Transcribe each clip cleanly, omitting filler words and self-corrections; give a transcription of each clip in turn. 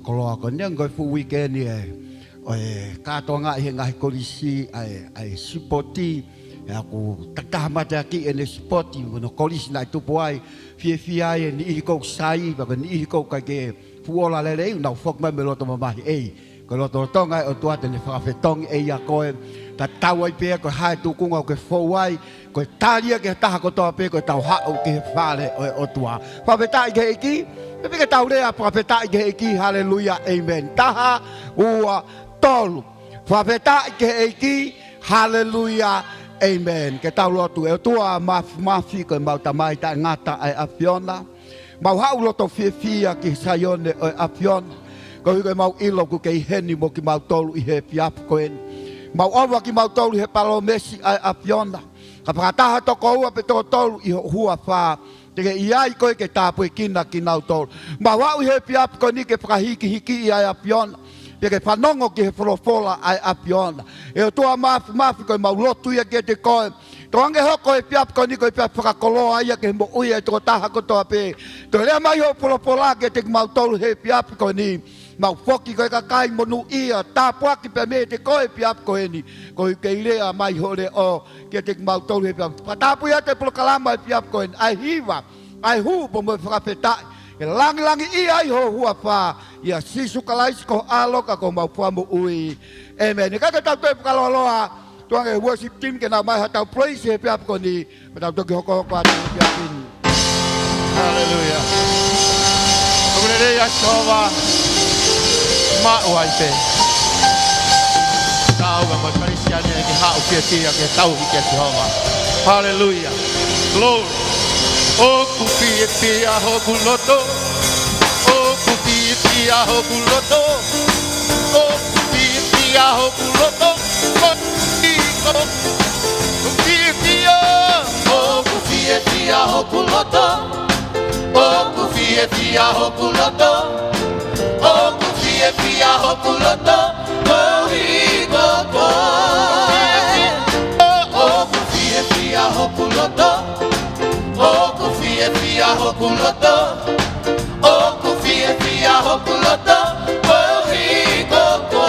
koloa ko nia ngoi fu weekend e katoa ngā ngahi kolisi ai supporti aku takamata ki ene supporti no kolisi nai tupu ai fia ai ni i kou sai baka ni i kou kake fuola lele na fok mai meloto mamahi ko loto tonga o tua tene whakawhetong a koe ta tau ai pēr ko hae tukunga o ke fowai ko talia ke taha ko toa pēr ko tau hao ke whale o tua whawhetai ke eki pēr tau rea whawhetai ke eki hallelujah amen taha ua tolu whawhetai ke eki hallelujah amen ke tau lotu e tua mafi ko mau tamai ta ngata ai apiona mau hau loto fia ki sayone o apiona ko hige mau ilo ku kei heni mo ki mau tolu i he piap koen mau awa ki mau tolu he palomesi ai apiona ka pakataha toko ua pe toko tolu i hua wha teke iai koe ke tāpui kina ki nau tolu mau au he piap koe ni ke pakahiki hiki i ai apiona peke whanongo ki he wholofola ai apiona e o tua mafi koe mau lotu ia ke te koe toange hoko e piap koe ni koe piap whakakoloa ia ke mo uia e toko taha kotoa pe to rea mai ho wholofola ke te mau tolu he piap koe ni mau foki koe kakai monu ia tāpua ki pe me te koe piap koe ni koe ke ilea mai hore o ke te mau tolu he piap tāpua ia te polokalama e piap koe ni ai hiwa ai hu po mo whakapetai e langi ia i ho hua wha ia sisu kalaisi ko aloka ko mau puamu ui amen e kaka tau toi pukaloloa tuange worship team ke na mai hatau praise he piap koe ni matau toki hoko atu piap ini hallelujah Ogunere Yashova ma uaite tau ga makarisiane ke hau kia ke tau ke Jehova hallelujah glory o kupi ho kuloto o kupi ho kuloto o kupi ho kuloto o kupi ho kuloto o kupi ho kuloto o kufi hokuloto o higoko o kufi hokuloto o kufi hokuloto o kufi hokuloto o higoko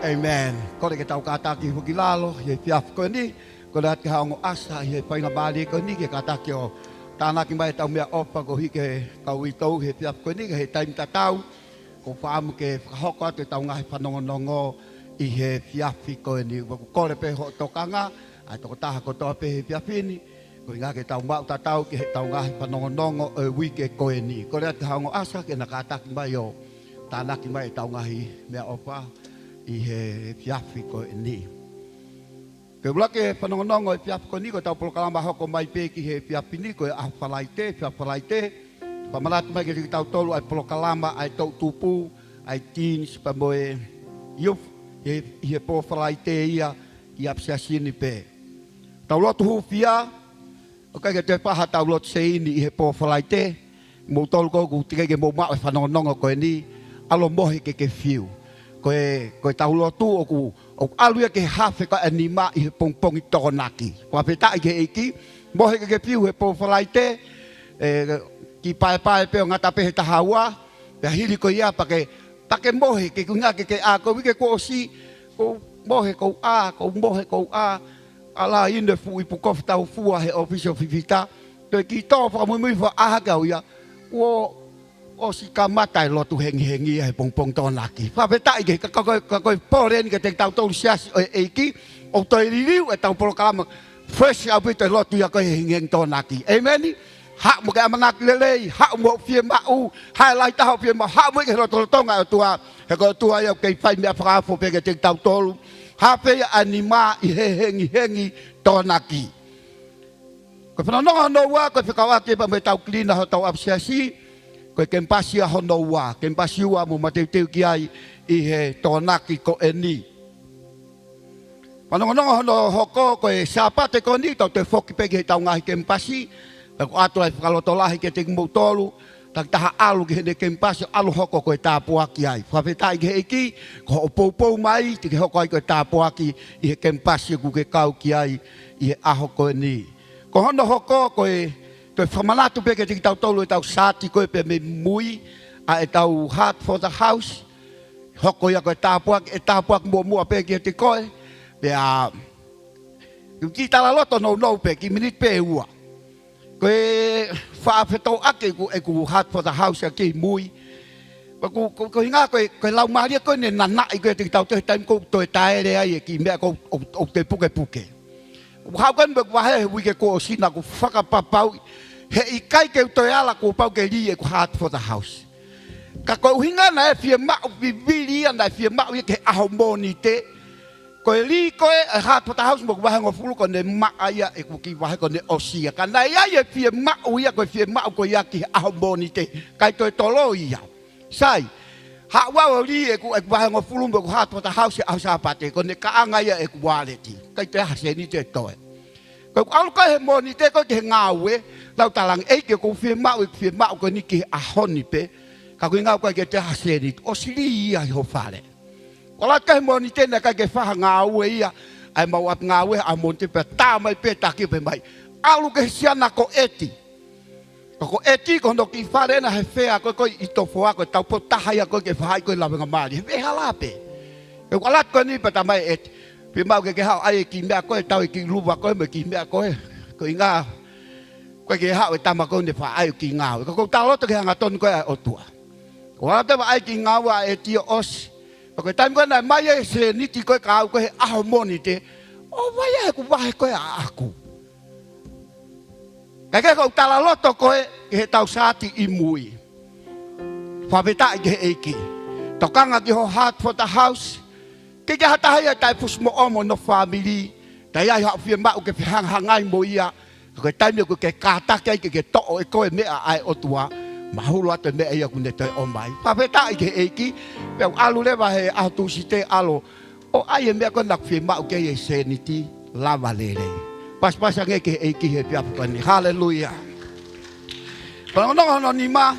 Amen. Kore ke tau kataki huki lalo, ye piaf ko ni, ko dat ke haongo asa, ye paina bali ko ni, ke kataki o tānaki mai tau mea opa ko hike kau i tau, he piaf ko ni, ke he taim tatau, ko whaamu ke whahoko atu tau ngahi whanongonongo i he piafi ko ni, ko kore pe ho tokanga, ai toko taha ko toa pe he piafini, ko i ngā ke tau mau tatau, ke he tau ngahi whanongonongo e wike ko ni, ko dat ke haongo asa, ke na kataki mai o tānaki mai tau ngahi mea opa, i he piafi ko ni. Ke ulake whanongonongo e piafi ko ni, ko tau polokalama hoko mai peki he piafi ni, ko e ahwhalaite, piafwalaite, pamanatu mai ke tau tolu ai polokalama, ai tau tupu, ai teens, pamoe youth, he po falai te ia i apsia sini pe. Tau lotu hufia, o kai te paha tau lotu se ini i he po falai te, mo tolu koku tike ke mo mao e whanongononga koe ni, alo mohe ke fiu. Koe tau lotu o aluia ke hafe ka anima i he pongpongi tokonaki. Wapeta i ke eiki, mohe ke fiu he po falai te, ki pae pe o ngata pe he tahaua, pe hili ko ia pake mohe ke kunga ke a ko wike ko osi, ko mohe ko a, ala inde fu i pukof tau fua he official fifita, to ki to fa mui fa a ga ia, o si kamata lotu hengi he pongpong tonaki. Fa beta i ke ko poren ke te tau tau sias e ki, o to riliu e tau programa fresh a bit lotu ya ko hengi tonaki. Amen. Ha mo ka manak lele, ha mo fie mau, highlight ha fie mau, ha mo ke lotu tonga tua, he ko tua ya ke fai me fra fo pe ke te tau tolu. Hape anima i hengi tonaki. Ko whanonga no wa, ko whikawake pa me tau klina ho tau apsiasi, ko kempasi a hono wa, kempasi wa mo mateu ki ai i he tonaki ko eni. Whanonga hono hoko ko e sapate ko ni, tau te foki pegi he tau ngahi kempasi, ko ato ai whakalotolahi ke te ngmutolu, tak taha alu ke hene kempasi alu hoko koe tāpuaki ai. Whawhetai ke eki, ko o poupou mai, te ke hoko ai koe tāpuaki i he kempasi ku ke kau ki ai i he aho koe ni. Ko hono hoko koe, koe whamanatu pe ke te ki tau tolu e tau sati koe pe me mui, a e tau heart for the house, hoko ia koe tāpuaki, e tāpuaki mua pe ke te koe, pe a, ki tala loto nou pe, ki minit pe ua. Koe whaafetou ake e ku heart for the house a ki mui. Ko hinga koe lau maria koe ne nanai koe te tau te taim ko toi taere ai e ki mea ko o te puke. Hau kan me wahe wike ko o sina ko whakapapau. He i kai ke toi ala ko pau ke li e ku heart for the house. Ka koe hinga na e fie mau viviri ana e fie mau i ke aho moni te. Koe li koe e heart for the house mo wahe ngofulu ko ne maa ia e ku ki wahe ko ne osia. Ka na ia e fie mau ia koe fie mau ko ia ki aho moni te. Kai toi tolo ia. Sai, ha wao li e ku wahe ngofulu mo ku heart for the house e aho sapate. Ko ne kaanga ia e ku waleti. Kai te hase ni te toe. Koe alu koe he moni te koe ke ngawe. Lau talang eike ko fie mau ko ni ki aho ni pe. Ka koe ngau koe ke te hase ni. O sili ia i ho fale. Ola kai moni tena kai ke faha ngawe ia ai mau ap ngawe a monte pe ta mai pe ta ki pe mai alu ke siana ko eti ko no ki fare na he fea ko i to foa ko tau po taha ia ko ke fai ko la nga mali ve halape e ola ko ni pe ta mai eti pe mau ke ha ai ki mea ko tau ki luwa ko me ki mea ko inga ko ke ha e tama ko ne fa ai ki ngawe ko ta lo to ke nga ton ko o tua ola te ai ki ngawe eti os. Koe taim koe nai mai e se niti koe ka au koe aho moni te. O vai e ku wahe koe a aku. Kai kau tala loto koe ke he tau saati i mui. Whaweta i ke eiki. Tokanga ki ho heart for the house. Ke ke hatahai e tai fus mo omo no family. Tai ai hao fie mau ke whihanghangai mo ia. Koe taim e koe ke kātake ke to'o e koe mea ai o tua. Mahulu ate mea ia kune toi o mai. Whaweta i ke eiki. Peo alu lewa he atu si te alo. O ai e mea koe nak fie mau ke e seniti lava lele. Pas ange ke eiki he piapukani. Hallelujah. Panonga ni ma.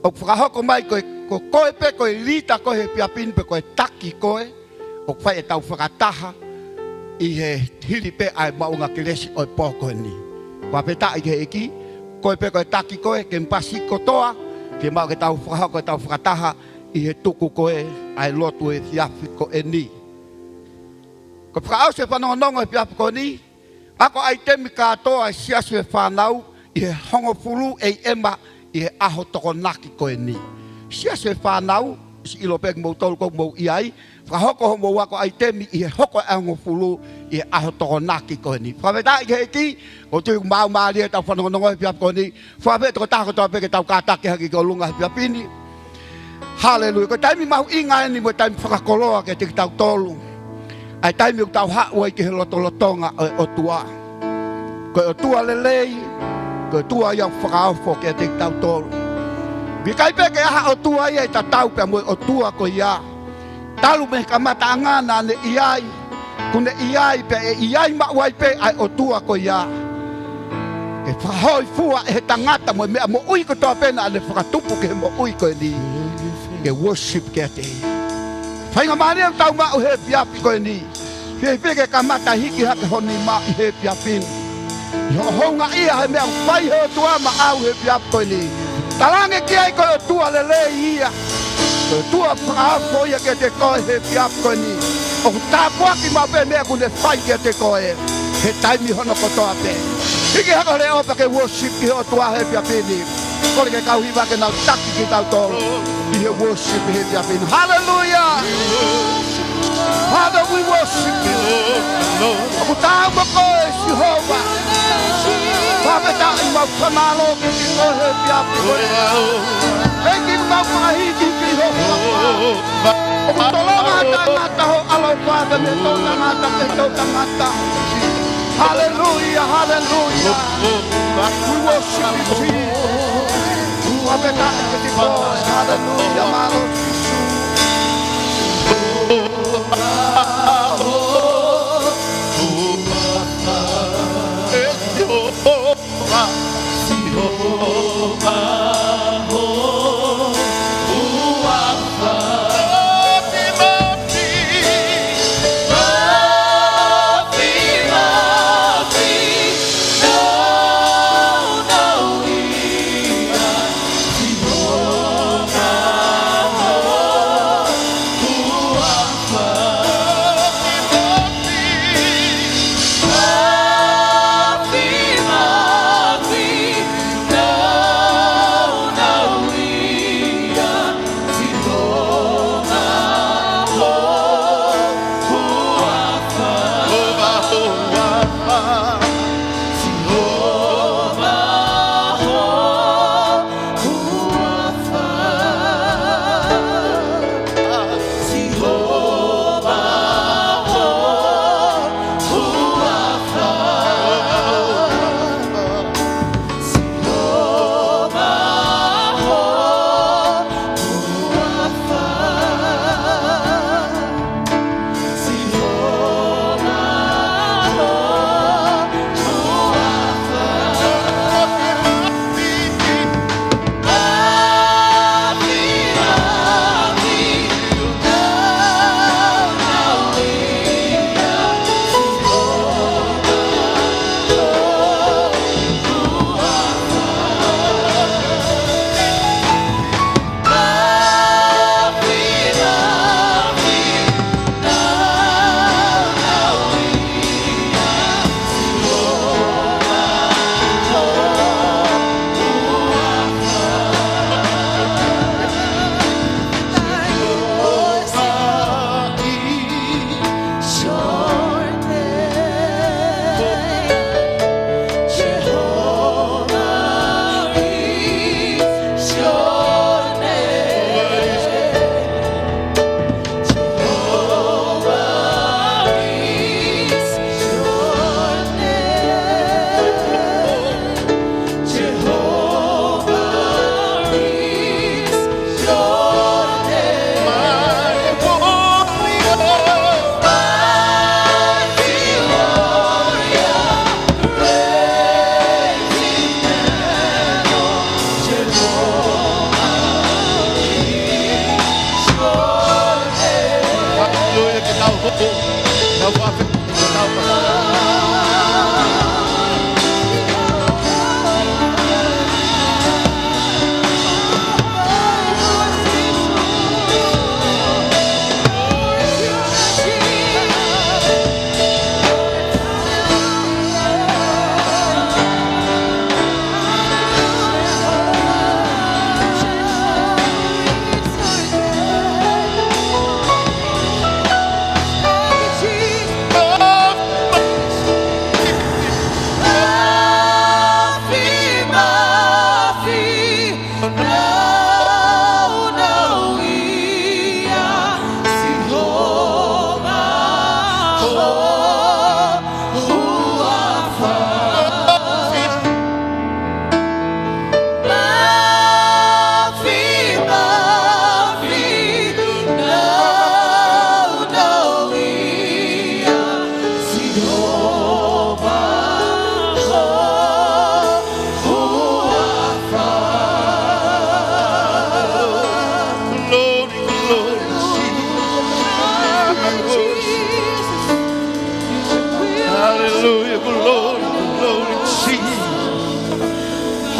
O whakahoko mai koe pe koe lita koe he piapin pe koe taki koe. O whai e tau whakataha. I he hili pe ai maunga kelesi o poko ni. Whaweta i ke eiki. Koe pe koe taki koe, ke mpasi kotoa, ke mau ke tau whakahoko, tau whakataha, i he tuku koe, ai lotu e fiafi ko e ni. Ko whakao se whanongonongo e fiafi ko ni, ako ai temi katoa e siasu e whanau, i he hongofulu e ema, i he aho toko naki ko e ni. Siasu e whanau, si ilo pek mou tolu kou mou iai, whakahoko ho mou wako ai temi, i he hoko e hongofulu, i he aho toko naki ko e ni. Whaweta i ke eki, o tui mau maari e tau whanongonongo e piapi ko ni. Whaweta ko tako toa peke tau kātake haki ko lunga e piapini. Hallelujah. Ko taimi mahu inga e ni mo taimi whakakoloa ke te ki tau tolu. Ai taimi u tau hau ai ke he lotolotonga o tua. Ko o tua lelei, ko o tua iau whakaofo ke te ki tau tolu. Vi kai peke aha o tua ia i ta tau pe mo o tua ko ia. talu me kamata angana ne iai. Kune iai pe e iai mawai pe ai o tua ko ia. E whahoi fua e he tangata mo mea mo ui ko toa pena ale whakatupu ke mo ui ko ni. Ke worship ke te. Whainga maria tau mao he piapi ko ni. He peke kamata hiki hake honi ma i he piapin. Yo honga ia he mea whai he tua ma au he piapi ko ni. Talange ki ai ko tua lele ia. Tua whakafo ia ke te koe he piapi ko ni. O tāpua ki mau pe mea kune whai ke te koe. He taimi hono ko toa pe. Hiki hako le opa ke worship ki ho tua he piapini. Kore ke kau hiwa ke nau taki ki tau tolu. I he worship he piapini. Hallelujah! Father, we worship you. Aku tahu koe Jehovah. Papa tak mau kenalo ki koe he piapini. Heki mau pahiti ki Jehovah. Aku tolong mata ho alo Father me tona mata ke tona mata. Hallelujah, hallelujah. We worship you, Jesus. Hallelujah, malo.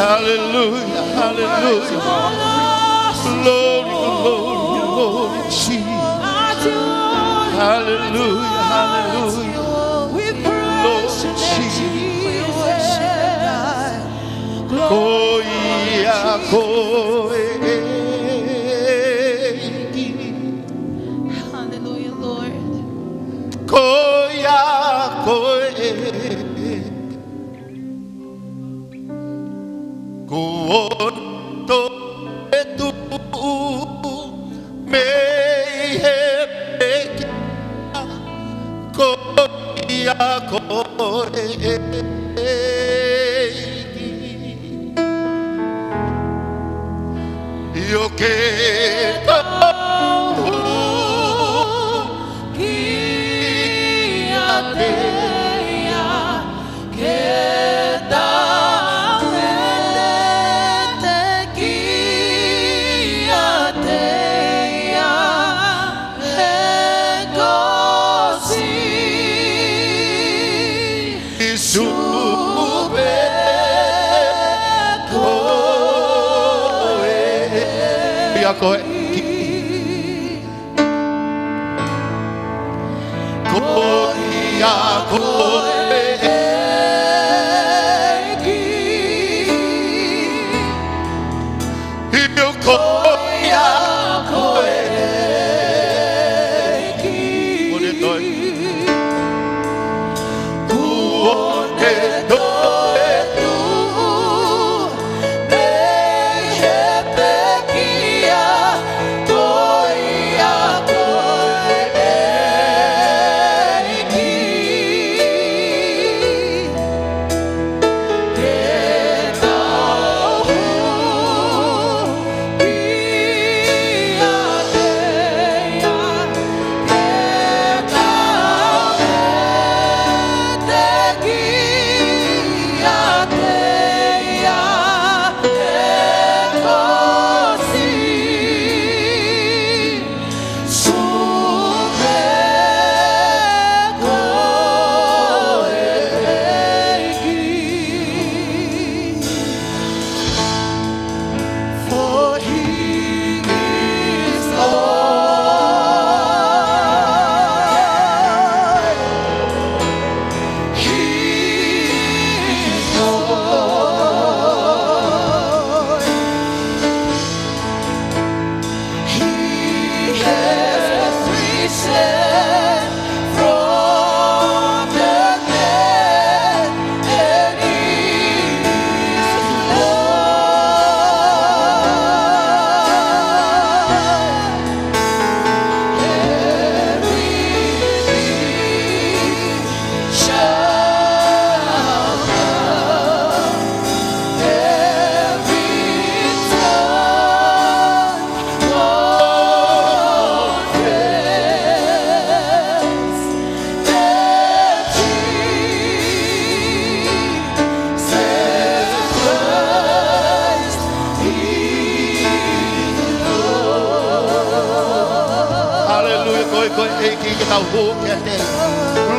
Hallelujah, hallelujah. Glory, glory, glory, Jesus. Hallelujah, hallelujah. Lord Jesus. Koia koe. Hallelujah, Lord. Koia koe. Kuoto etu me he peki koia koe. Yo que koe koia koe io koia koe ode toi ode toi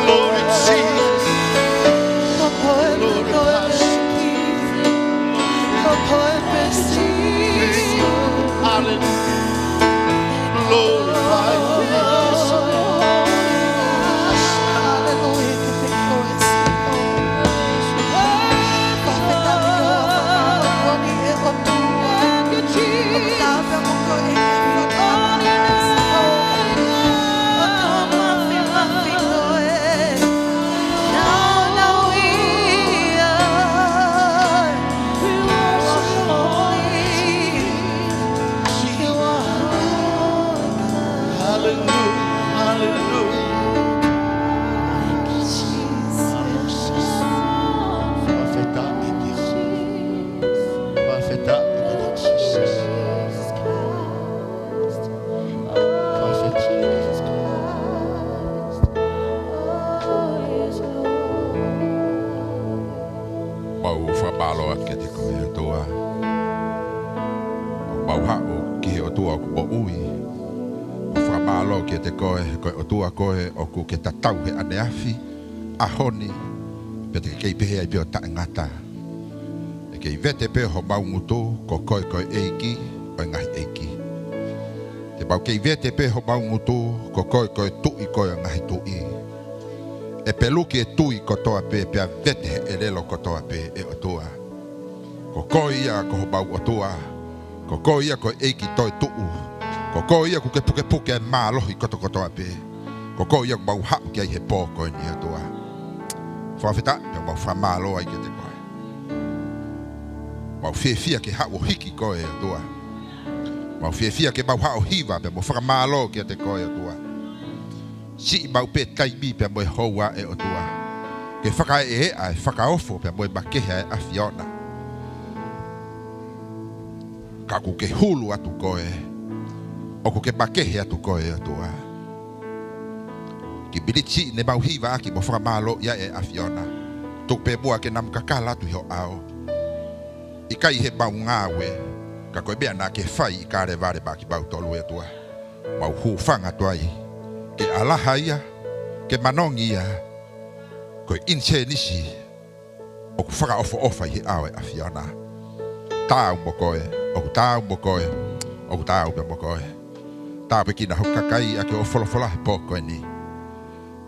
Glory Jesus. Hallelujah. Glorify koe o ku ke tatau he ane afi a honi pe te kei pehe ai pio ta ngata e Ke vete pe ho bau ngutu ko koi eiki o ngai eiki. Te bau ke vete pe ho bau ngutu ko koi tui ko ngai tui. E peluki e tui ko toa pe vete e lelo ko toa pe e otua. Ko koi ia ko ho bau otua. Ko koi ia ko eiki toi tuu. Ko koi ia ko ke puke e mālohi ko toa pe. Ko koi ia ko bau hau ki ai he pō ko ni otua. Whawhita pe bau whamālo ai ke te koe. Mau whiawhia ke hao hiki koe atua. Mau whiawhia ke mau hao hiva pe mo whakamālo ke te koe atua. Si mau pe taibi pe mo e houa e atua. Ke whaka e ai whakaofo pe mo e makeha e awhiona. Ka ku ke hulu atu koe. O ku ke makehe atu koe atua. Ki biliti ne mau hiva aki mo whakamālo ia e awhiona. Tuk pe mua ke nam kakala tu hio ao. I kai he bau ngawe, ka koe bea nā ke whai I ka re vare baki bau tolu e tua. Mau hūwhanga tuai, ke alaha ia, ke manongi ia, koe inse nisi, o ku whaka ofa I he awe a whiona. Tāu mo koe, o ku tāu mo koe, o ku tāu pe mo koe. Tāu pe kina hukakai a ke o wholofola he pō koe ni.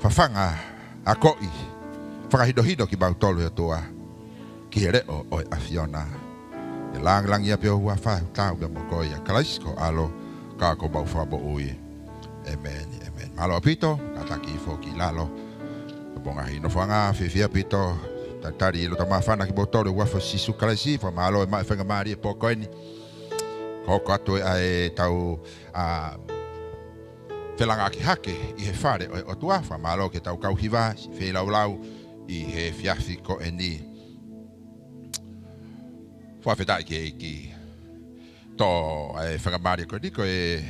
Whawhanga a koi, whakahido ki bau tolu e tua, ki he reo o a whiona. E lang ia pe hua wha tau be mo koia kalaisko alo ka ko bau fa bo ui. Amen. Malo pito kataki fo ki lalo. Bonga hino fanga fifia pito tatari lo tama fana ki botoro wa fo sisu kalaisi fo malo e ma fanga mari po koini. Ko kato e tau a felanga ki hake I he fare o tua fa malo ke tau kau hiva fe lau I he fiafi ko eni. Whawhetai ki tō e whakamari ko ni ko e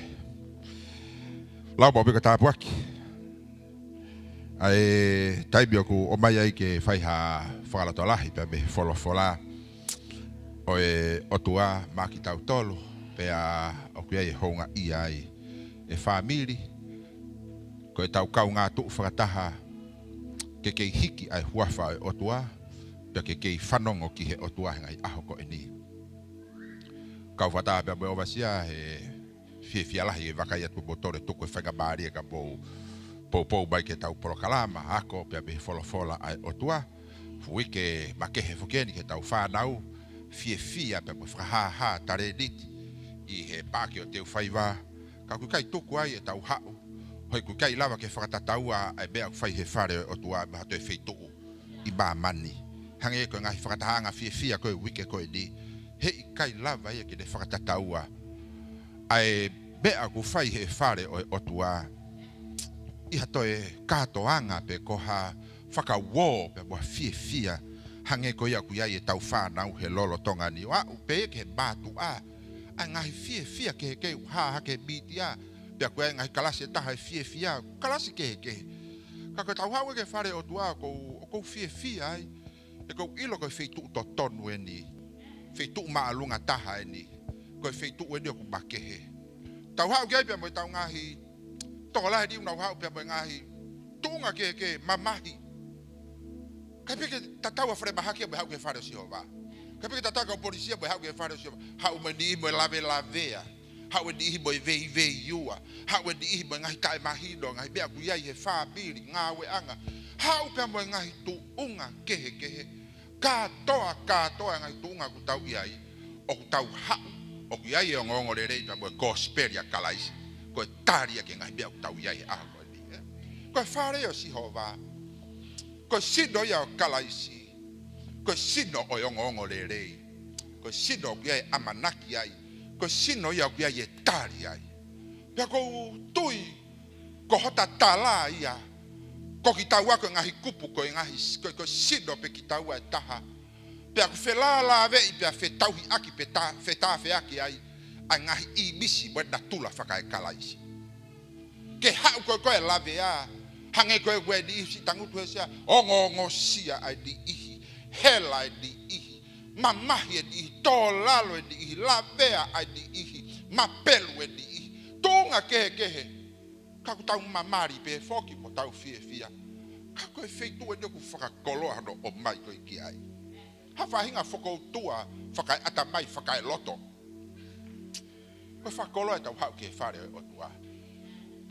lau mau pika tāpuaki. Ai taimi oku o mai ai ke whaiha whakalato lahi pe me wholofola o e otua maki tau tolu pe a oku ai honga I ai e whamiri ko e tau kau ngā tuu whakataha ke kei hiki ai huawha e otua ke kei whanongo ki he otua ngai aho ko eni. Kau whata pe mo ovasia he fialahi e wakai atu botore tuku e whakamari e ka pou bai ke tau porokalama ako pe me wholofola ai otua. Fui ke makehe fukeni ke tau whanau fia pe mo whakaha tare niti I he pāke o teu whaiva. Ka kukai tuku ai e tau hao. Hoi kukai lawa ke whakatataua ai bea whai he whare otua me hato e wheituku I bā mani. Hange ko ngai whakatahanga fia koe wike koe ni. Hei kai lava ia ke ne whakatataua. Ai bea ku whai he whare o otua. Iha toe kātoanga pe koha whakawō pe mua fia. Hange ko ia ku ia e tau whanau he lolo Tongan Wa upe ke bātu a. Ai ngai fia ke uhaha ke biti a. Pea ku ia ngai kalasi e taha e fia. Kalasi ke. Ka koe tau hau e ke whare otua ko fia ai. E kou ilo koe wheitu to tonu e ni. Wheitu maalunga taha e ni. Koe wheitu e ni o ku makehe. Tau hau kei pia mo tau ngahi. Toko lahe di unau hau pia mo ngahi. Tunga ke mamahi. Kai peke tatau a whare mahaki mo hau ke whare o siova. Kai peke tatau ka polisia mo hau ke whare o siova. Hau me ni mo lavea. Hau e ni mo vei iua. Hau e ni mo ngahi tae mahino. Ngahi bea ku iai he whabiri ngāwe anga. Hau pia mo ngahi tu unga kehe. Katoa ngai tunga ku tau iai. O ku tau hau. O ku iai e o ngongo re rei pia mo gosperia kalaisi. Ko e taria ke ngai bea ku tau iai aho ko ni. Ko e whare o sihova. Ko e sino ia o kalaisi. Ko e sino o ngongo re rei. Ko e sino o ku iai amanaki ai. Ko e sino ia o ku iai e tari ai. Pia ko tui. Ko hota tala ia. Ko ki tau ako ngahi kupu ko ngahi ko sino pe ki tau e taha. Pe aku whelala vei pe a whetauhi aki pe whetafe aki ai. Ai ngahi I misi mo na tula whaka e kalaisi. Ke hau koe lave a. Hange koe ni ihi tangutu e sea. Ongo sia ai di ihi. Hela ai di ihi. Mamahi e di ihi. Tōlalo e di ihi. Lavea ai di ihi. Mapelu e di ihi. Tunga kehe. Kaku tau mamari pe foki mo tau fia. Kako e feitu e ku whakakoloa no o mai koe ki ai. Hafahinga foko tua, fakai atamai, fakai loto. Koe whakolo e tau hau ke whare o tua.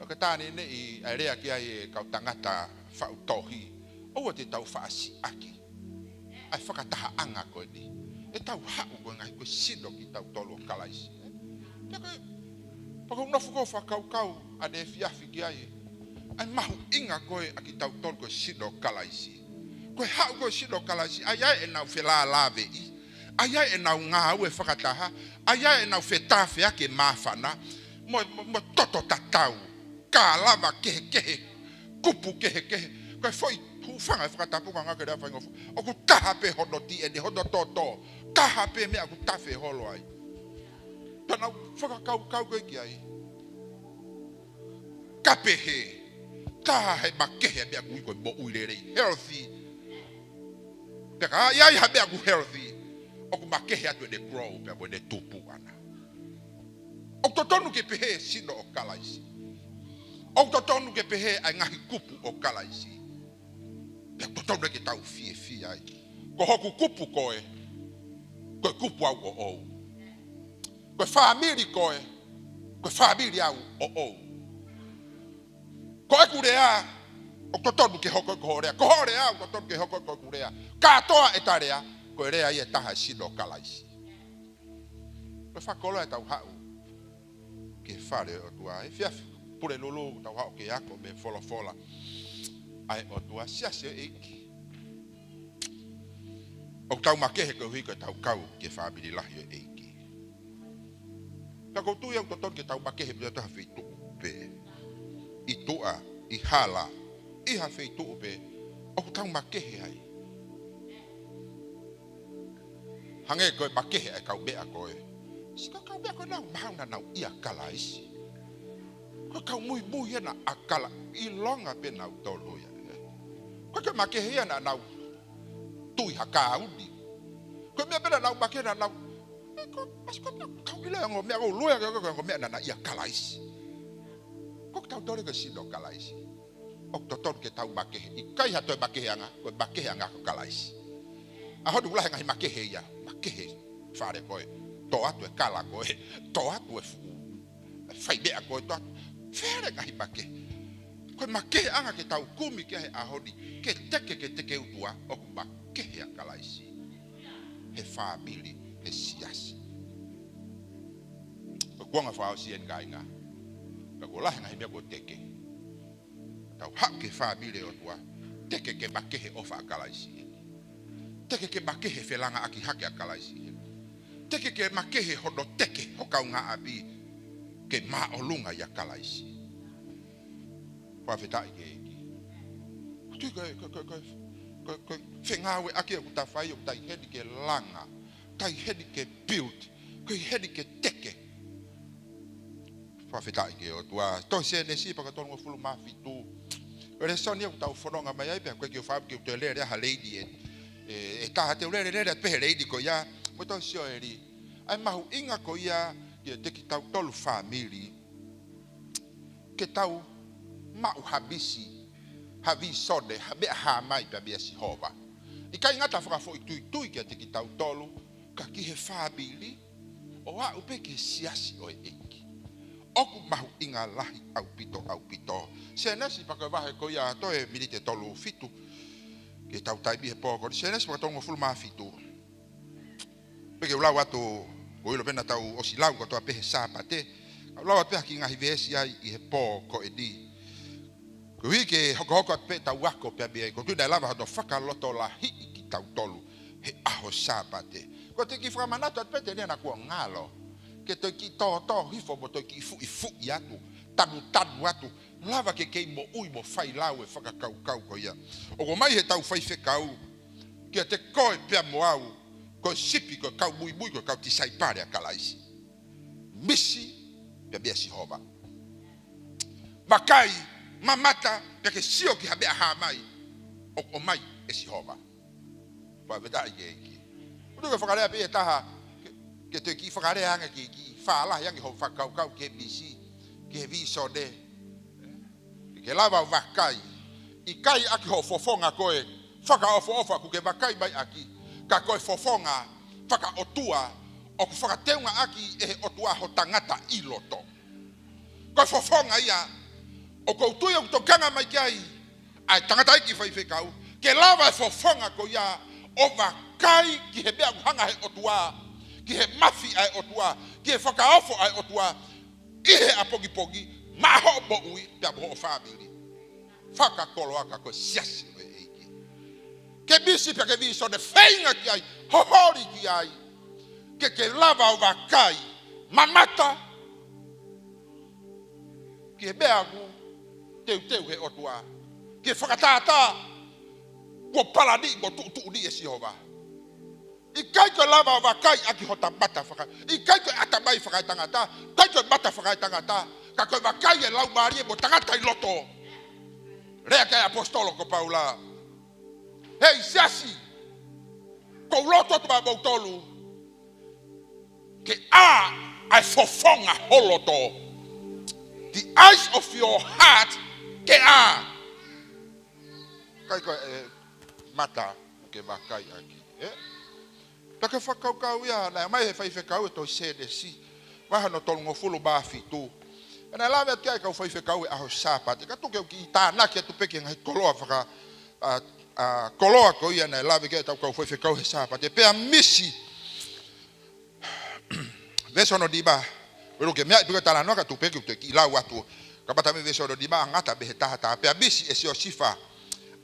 O ka tāne ne I area ki ai kau tangata whautohi. Oua te tau whaasi aki. Ai whakataha anga koe ni. E tau hau koe ngai koe sino ki tau tolo kalaisi. Pia koe, pakau nofu koe whakau ane fiafi ki ai. Ai mahu inga koe aki tau tolo koe sino kalaisi. Koe hau koe sino kalaisi. Ai ai e nau whelā lawe I. Ai ai e nau ngā au e whakataha. Ai ai e nau whetawhi ake māwhana. Mo toto tatau. Ka lava kehe. Kupu kehe. Koe foi hufanga e whakatapuka ngā kere awha ingofu. Oku taha pe hono ti e ni hono toto. Taha pe mea ku tawhi holo ai. Tana whakakau koe ki ai. Kapehe. Taha he makehe mea ku koe mo uirerei. Healthy. Peka ai ha mea ku healthy. Oku makehe atu e ne grow pea mo ne tupu ana. Oku totonu ke pehe sino o kalaisi. Oku totonu ke pehe ai ngahi kupu o kalaisi. Pea totonu ke tau fie ai. Ko hoku kupu koe. Koe kupu au o ou. Koe whaamiri koe. Koe whaamiri au o ou. Ko e kurea. Oku totonu ke hoko ko horea. Ko horea oku totonu ke hoko ko kurea. Katoa e tarea. Koe rea I e taha sino kalaisi. Koe whakolo e tau hau. Ke whare o tua. E fiafi pure lulu tau hau ke ako me fola. Ai o tua siase eiki. O tau makehe koe hui koe tau kau ke whaabiri lahi o eiki. Ka koutu iau toton ke tau makehe pia taha wheitu pe. I tua, I hala, I ha wheitu pe. O tau makehe ai. Hange koe makehe ai kau bea koe. Sika kau bea koe nau mauna nau ia kalaisi. Koe kau mui na akala. I longa pe nau tolo ia. Koe makehe ia na nau tui haka udi. Koe mea pena nau makehe na nau. Mas koe kau ila ngo mea ko luya ko mea na ia kalaisi. Koe tau tore ke sino kalaisi. Ok toton ke tau makehe. I kai hatoi makehe anga. Koe makehe anga ko kalaisi. Ahodu ulahe ngahi makehe ia. Makehe whare koe. Tō atu e kala koe. Tō atu e whaibea koe. Tō atu. Where ngahi makehe. Koe makehe anga ke tau kumi ke he ahodi. Ke teke utua. Oku makehe a kalaisi. He whaabili. He siasi. Koe kuanga whao sien kai ngā. Koe ulahe ngahi mea koe teke. Tau hau ke whaabili o tua. Teke ke makehe ofa a kalaisi. Teke ke makehe whelanga aki hake a kalaisi. Teke ke makehe hono teke hokau ngā api ke maa o lunga i a kalaisi. Whawhetai ke eki. Tui koe whengawe aki aku ta whai o tai hedi ke langa. Tai hedi ke build. Koe hedi ke teke. Whawhetai ke o tua. Toi se nesi paka tonu o fulu mawhitu. Ore soni aku tau whanonga mai ai pia koe ki o whaam ke o te lere ha lady e taha te urere at pehe reidi ko ia mo tau sio eri ai mahu inga ko ia ke te ki tau tolu family ke tau mau habisi havi sode habe ha mai pa bia si hova I kai ngata whaka fo I tui ke te ki tau tolu ka ki he family o a upe ke siasi o eki oku mahu inga lahi au pito se nasi paka wahe ko ia to e milite tolu fitu ke tau taibi he pōko. Senes pa tongo fulu mawhitu. Peke ulau atu o ilo pena tau osi lau katoa pehe sāpate. Ulau atu peha ki ngahi vesi ai I he pōko e di. Ko hui ke hoko atu pe tau wako pia bia. Ko tui dai lava hato whakaloto la hii ki tau tolu. He aho sāpate. Ko te ki whakamanatu atu pe te nea na kua ngalo. Ke toi ki tō hifo mo toi ki ifu I atu. Tanu atu. Lava ke kei mo ui mo whai lau e whakakau ko ia. O ko mai he tau whai whekau. Kia te koe pia mo au. Koe sipi koe kau mui koe kau tisai pare a kalaisi. Misi pia bea si hova. Makai, mamata, pia ke sio ki habea haa mai. O mai e si hova. Pua vedai ke eki. Utu ke whakarea pia taha. Ke te ki whakarea anga ki whaala yangi ho whakau ke misi. Ke viso de. Ke lava o wakai. I kai aki ho fofonga koe. Whaka ofa ku ke wakai mai aki. ka koe fofonga whaka otua o ku whakateunga aki e otua ho tangata I loto. Koe fofonga ia o koutu ia kutokanga mai kai ai tangata iki whaifekau ke lava e fofonga ko ia o wakai ki he bea kuhanga he otua ki he mafi ai otua ki he whakaofo ai otua I he apogi maho bo ui pia boho family whaka koloaka ko siasi o eiki ke bisi pia ke viso de whainga ki ai hohori ki ai ke lava o wakai mamata ki he bea ku teu he otua ki he whakatata ko paladi ko tu di Jehova I kai ko lava wakai aki hota bata whaka I kai ko atabai whakai tangata kai ko bata whakai tangata ka ko wakai e lau marie mo tangata I loto rea kai apostolo ko Paula hei siasi ko loto tu ba tolu ke ai fofonga holoto the eyes of your heart ke kai ko mata ke wakai aki Taka whakaukau ia, nai mai he whaifekau e toi sede si. Waha no tolu ngofulu ba fitu. E nai lawe atu ai kau whaifekau e aho sāpate. Ka tuke uki I tānaki atu peke ngai koloa whaka koloa ko ia nai lawe ke tau kau whaifekau he sāpate. Pea misi. Veso no diba. Wero ke mea ipika tala noa ka tu peke uke ki lau atu. Ka bata me veso no diba angata behe tahata. Pea misi e si o sifa.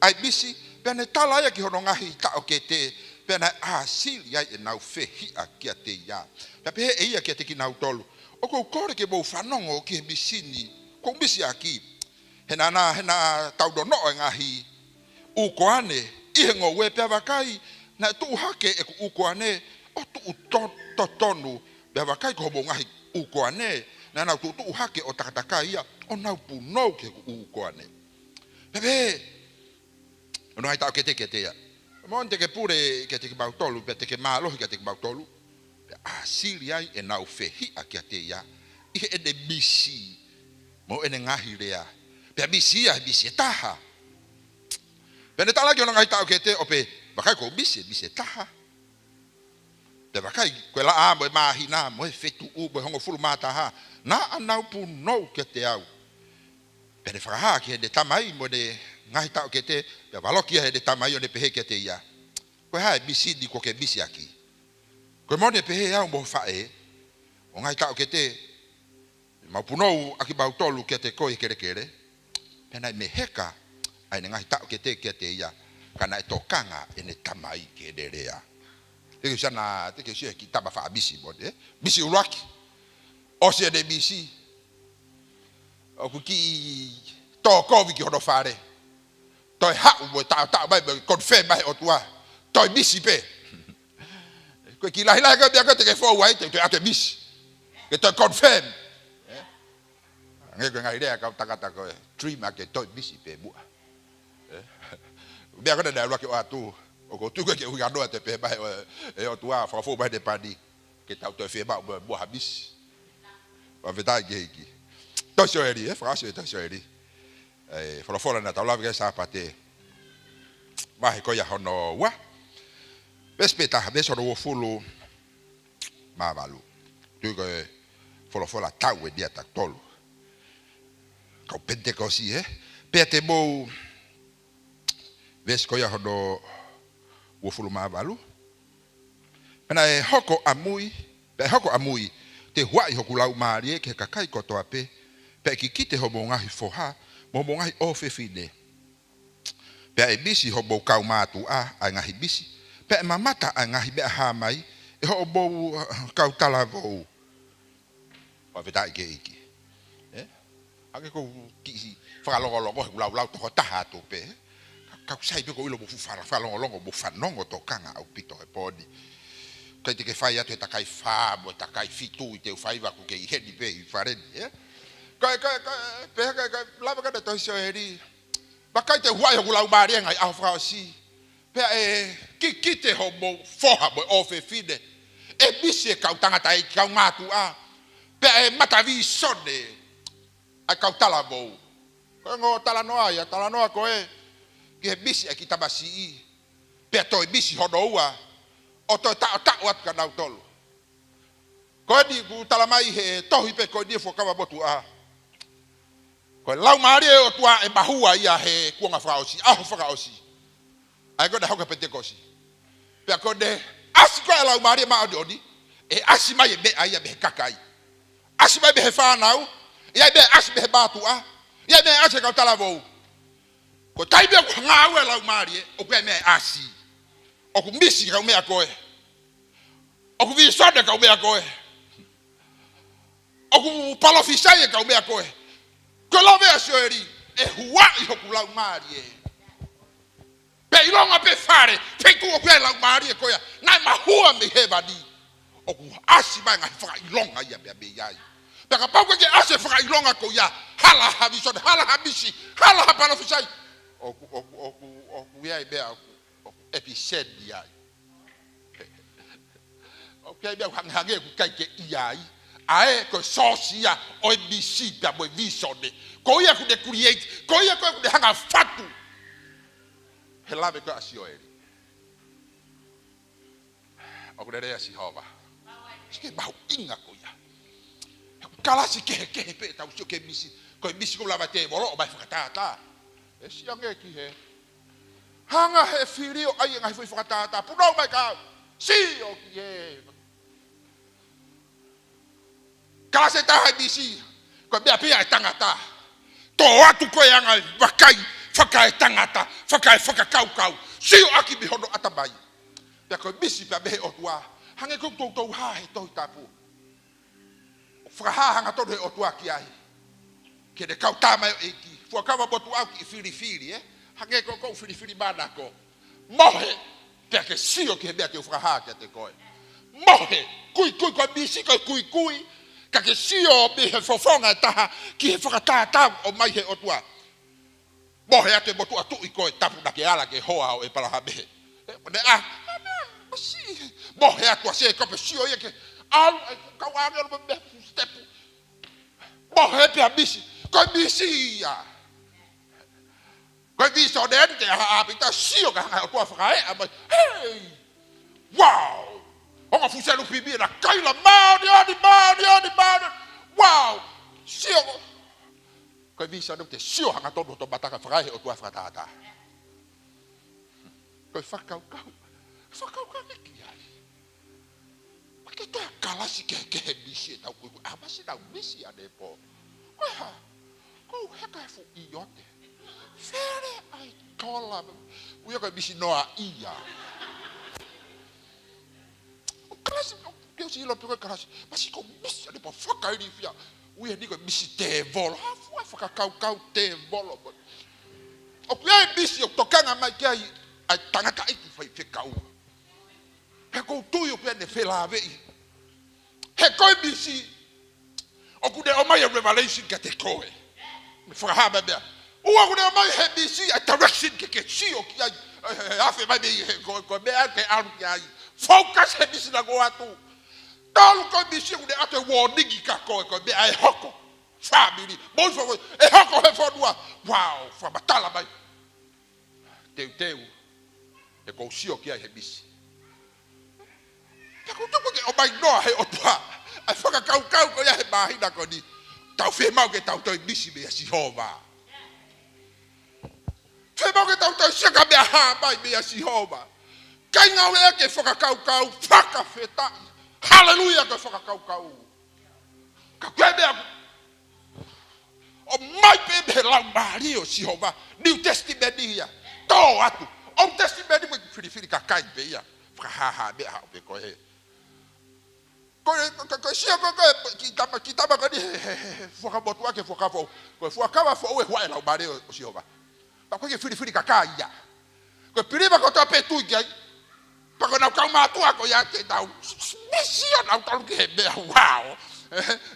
Ai misi. Pea ne tala ia ki hono ngahi ta o ke te. Pena asili ai e nau fehi a kia te ia. Pea pehe e ia kia te ki nau tolu. O kou kore ke bou whanongo ki he misini. Kou misi aki. Hena taudono e ngahi. Ukoane. Ihe ngō we pea wakai. Na tu hake e ku ukoane. O tu totonu. Pea wakai ko hobo ngahi ukoane. Na nau tu hake o takataka ia. O nau punou ke ku ukoane. Pea pehe. Ono hai tau ke te ia. Monte ke pure ke te bautolu pe te ke malo ke te bautolu asili ai e nau fehi a kia te ia I e de bisi mo ene ngahi rea pe bisi a bisi taha pe ne tala ke ona ngai tau ke te ope bakai ko bisi taha pe bakai ko la a mo mahina mo fetu u bo hongo fulu mata ha na anau pu no ke te au pe ne fraha ke de tamai mo de ngai tau ke te pe valokia he de tamai o de pehe ke te ia ko ha bisi di ko ke bisi aki ko mo de pehe au mo fa e o ngai tau ke te ma punou aki bautolu ke te ko e kere pe na me heka ai ngai tau ke te ia kana e tokanga ene tamai ke de rea te ke sana te ke sie ki taba fa bisi mo de bisi uraki o se de bisi o ki to ko vi ki hono fare toi ha mo ta bai confirm bai o tua toi bisi pe ko ki la ka bia ka te ke fo wai te ate bisi ke toi confirm nge ngai idea ka takata ko dream ake toi bisi pe bu bia ka da roki o atu o ko tu ke u ga do te pe bai e o tua fo bai de padi ke tau toi fe ba bu habis va vedai ge toi so eri frase toi so eri fora na taula ke sa pate vai ko ya hono wa respeta beso do fulu ma valu tu que fora tau e dia tolo ko pente ko si pete bo ves ko ya hono wo fulu ma valu pena hoko amui te huai hoku lau marie ke kakai ko to ape pe ki kite ho bonga hi foha mo ngai o fe fine pe e bisi ho bo kau matu a ngahi bisi pe mamata a ngahi be ha mai e ho bo kau talavo o veta ke iki ake ko ki fa lo lau to ta to pe ka sai pe ko ilo bo fa lo bo fa nongo to kanga au pito e podi kai te ke fai atu ta kai fa bo ta kai fitu te fai va ku ke i hedi pe i fare kai lava ka to so eri ba kai te huai ho lau mari ngai a fra si pe ki te ho mo foha bo o fe fide e bisi ka utanga tai ka ngatu pe mata vi sone a ka tala bo ko ngo tala noa ko ki bisi a ki tabasi pe to bisi ho doa o to ta wat ka na tolo ko di ku talamai he tohi pe ko di fo ka botu a ko lau mari o tua e bahua ia he kuanga fraosi fraosi ai ko da hoka pentekosi pe ko de asi ko lau mari ma odi e asi mai be ai be kakai asi mai be fa nau ia be asi be batu a ia be asi ka talavo ko tai be ko ngawe lau mari o pe me asi o ku misi ka me akoe o ku vi soda ka me akoe o ku palofisai ka me akoe ko lo ve soeri e hua I ho ku lau mari pe ilonga pe fare pe ku o pe lau mari ko ya na ma hua me he badi o ku asi ba nga fa ilonga ya be ya pe ka pa ko ke asi fa ilonga ko ya hala ha vi soda hala ha bisi hala ha palofisai o ku ya be episode ya okay be hangage ku kai ke iai ae ko sosia o bisi da bo visode ko ya ku de create ko ya ku de hanga fatu hela be ko asio eri o ku de asi hova ske ba inga ko ya kala si ke pe ta usio ke bisi ko la bate bolo o ba fakata e si ange ki he hanga he filio ai ngai foi fakata puno mai ka si o ki he kala se ta bisi ko be apia tangata to atu ko yanga wakai fakai tangata fakai kau si o aki bi hodo atabai pe ko bisi pe be o tua hange ko to ha he to tapu fra ha hanga to de o tua ki ai ke de kau ta mai eki fo ka ba botu aki fili hange ko fili bana ko mohe pe ke si o ke be ke fra ha ke te ko mohe kui ko bisi ko kui kake sio be he fofonga ta ki he fakata o mai he otua mo he ate botu atu iko tapu na ke ala ke hoa o e para habe ne si mo he atu se ko pe sio ye ke al ka wa no be step mo he pe abisi ko bisi ya ko bisi o dente ha pita sio ka otua fakae hey wow o fusa no pibi na kaila maudi wow sio ko visa no te sio hanga todo to bataka frae o tua fratata ko fakau ki ai porque to kala si ke bisi ta ko abasi na bisi ade po ko heka fu iote fere ai tola uya ko bisi no a ia classe eu sei lá pelo classe mas com missa de para focar ele fia o ia digo missa te volo foi focar cau te volo o que é missa eu tocar na mais que aí a tangata aí foi ficar o é com tu eu pede fela ave é com missa o que é o mais revelation que te coe me focar bebê o que é o mais missa a direction que se o que a fe vai com bem que algo que aí focus he bisi na go atu tolu ko bisi de atu warning ka ko be ai hoko family bo fo e hoko he fo dua wow fo batala bai teu e ko sio ki ai bisi ta ko to ko o bai no he o tua ai fo ka kau ko ya he bahi na ko ni tau fe mau ke tau to bisi be si hova fe mau ke tau to shaka be ha bai be si hova kai ngau ke foka kau faka feta haleluya ke foka kau ka kwebe o mai bebe la mario si hova new testament dia to atu o testament mo fili ka kai be ya ha be ha be ko he ko si ko kita ba ni foka botu ke foka fo ko foka ba fo we wa la mario si hova ba ko ke fili ka kai ya ko piriba ko to pe tu ya pag nagkamatu ako yate daw mission ang talong kebe wow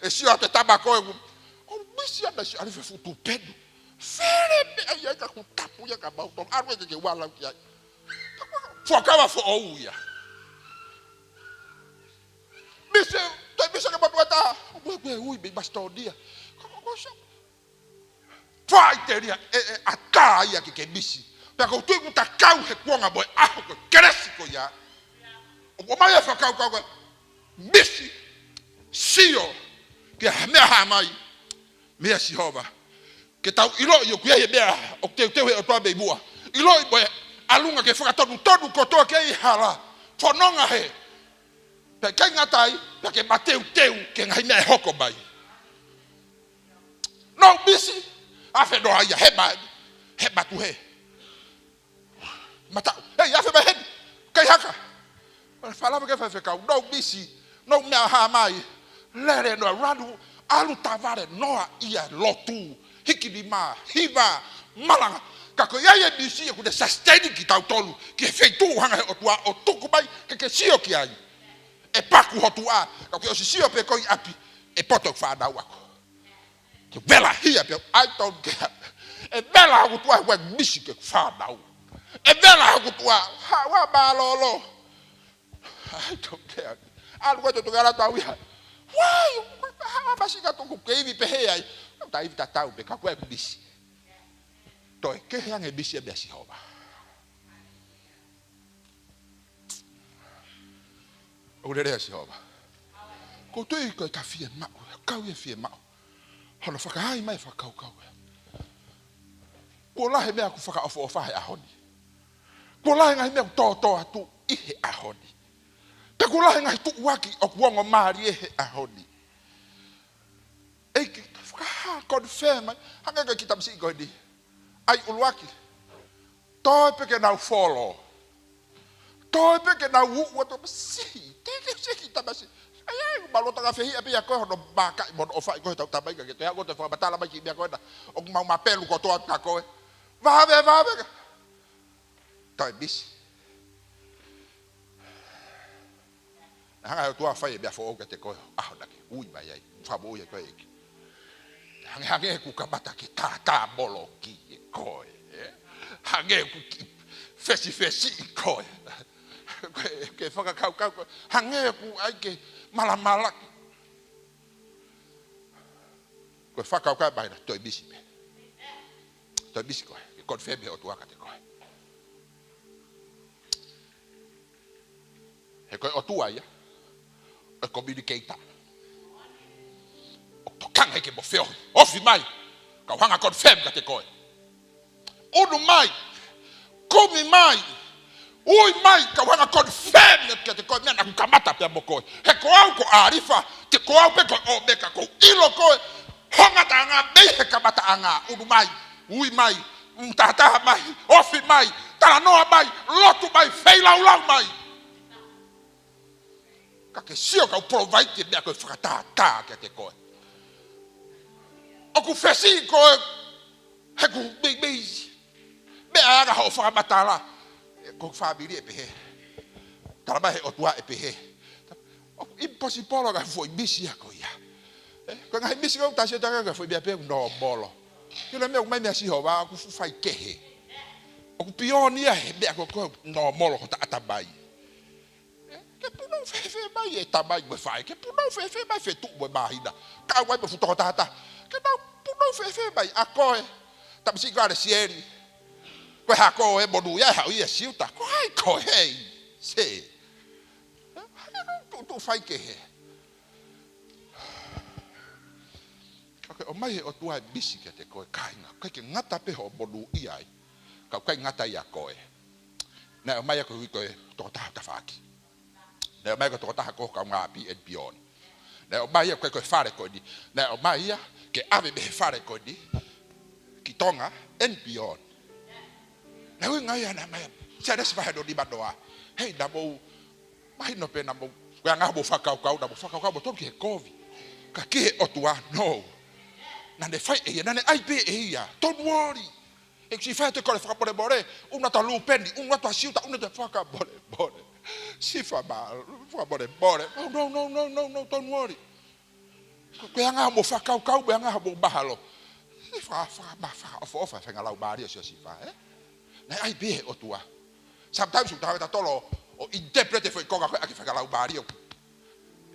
siyo ate tabako mission na siyo alife futuped fere ay ka kung tapo ya ka ba tong arwe ke wala kya fokaba fo ouya mission ka patwata uy be bastodia fighter ya ataya ke bisi pag tu ta kau he kuanga boy ko cresco ya O mai fa kau bisi sio ke me ha mai me si hova ke tau ilo yo ku ye bea o te o tua beibua ilo boy alunga ke fa todo ko ke hala fononga he pe ke ngatai pe ke bateu ke ngai me hoko bai no bisi afe do ya heba tu he mata hey afe ba he kai haka fala ke fa ka no bisi no me ha mai lere no radu alu tavare noa ia lotu hikidima hiva malanga kako ya bisi ku de sustain ki tautolu ki feito hanga otua otuku bai ke sio ki ai e paku hotua kako o sio pe ko api e poto fa da wako ke bela hia pe I don't care e bela hotua wa bisi ke fa da e bela hotua wa ba lolo I don't care algo to gara ta wi why basi ka to ku ke vi pe he ai ta ivi tatau pe ka ku e bisi to ke hang e bisi be si hoba o le si hoba ko to i ka fie ma ka u fie ma hono fa ka ai mai fa ka ko la he me ku fa ka ofo fa a honi ko la ngai me to atu i he a honi te ko la ngai tu waki o kuongo mari e a honi e ka confirm hanga ka kitab si ko di ai ulwaki to pe ke na follow to pe ke na wu to si te se kitab si ai balota ka fehi ape ya ko no baka mon ofa ko ta bai ka ke ya ko te fa batala ba ki bia ko da o ma pelu ko to ta ko va be to bis hanga to fa ye bia fo ko te ko da ke ui ba ye fa bo ye ko ye hange ku kabata ki ta bolo ki ko hange ku fesi ko ke fa ka hange ku ai ke mala ko fa ka ba na to bisi ko febe o to ka te ko e ko o tu ai e communicator kanga ke bofeo ofi mai ka hanga confirm ka te koe odu mai komi mai ui mai ka hanga confirm ka te koe mena kukamata pe mokoe he ko au ko arifa te ko au pe ko obeka ko ilo koe honga tanga be he kamata anga odu mai ui mai mtata mai ofi mai tala noa mai lotu mai feila ulau mai ka ke sio ka provide te be ko fakata ka te koe aku fesi ko aku big be aga ho fa batala ko family e pe trabalho o tua e pe impossible ga foi bisi ako ya ko ga bisi ko ta se ta ga foi bia pe no bolo yo le me mai me si ho ba ku fa ke he aku pionia he be ako no molo ta atabai ke pu no fe mai e tabai me fa ke pu no fe mai fe tu bo ba hida ka wa be fu to ta que não fez bem a coi tá me segurando sério que a coi é bonu ya ha ia silta coi coi se tu faz que o mai o tua bisi que te coi kainga que ngata pe ho bonu ia ka kai ngata ia coi na o mai ko to ta faki na o mai ko to ta ko ka ngapi et pion na o mai ko fare ko di na o mai ke ave be fare ko di ki Tonga en pion na we ngai ana mai sa des fa do di badoa hey da bo mai no pe na bo ga nga bo fa ka bo to ke kovi ka ke o tua no na ne fai e na ne ai pe e ya don't worry e si fa te ko fa bore una ta lu pendi una ta siuta una te fa ka bore si fa ba bore no don't worry ko nga mo fa ka be nga bo bahalo fa ofa fa ngala ubari so si fa na ai be o tua sometimes u ta tolo o interprete foi ko ka fa ngala ubari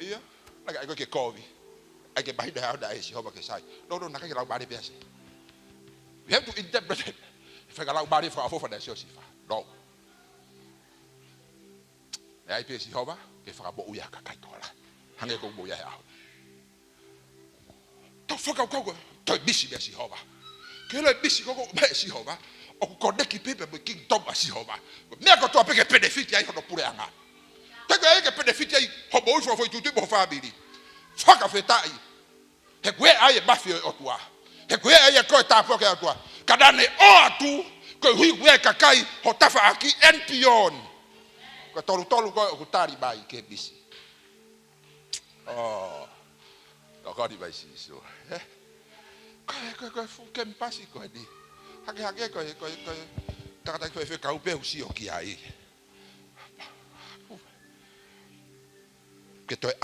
ia na ga ke kovi ai ke bai da si hoba ke sai no na ka ngala ubari be si we have to interpret it fa ngala ubari fa ofa da so si fa no E ai pe si hova ke whakabo uia ka kai tola. Hange ko mo ia he aho. Tau whakau toi bisi mea si hova. Ke le bisi koko mea si hova. O koneki pepe mo king toma si hova. Mea ko toa peke benefiti ai hono pure anga. Teko e ke benefiti ai homo ufo foi tutu mo family. Whaka whetai. He kwe ai e mafi o tua. He kwe ai e koe tāpua ke atua. Kadane o atu koe hui kwe kakai ho tafa aki en pion. Koe tolu koe o kutari mai ke bisi. Oh. Kau di baisi so. Koe fuke mpasi koe di. Hake koe takata koe fe kaupe usi o ki ai. Ke toi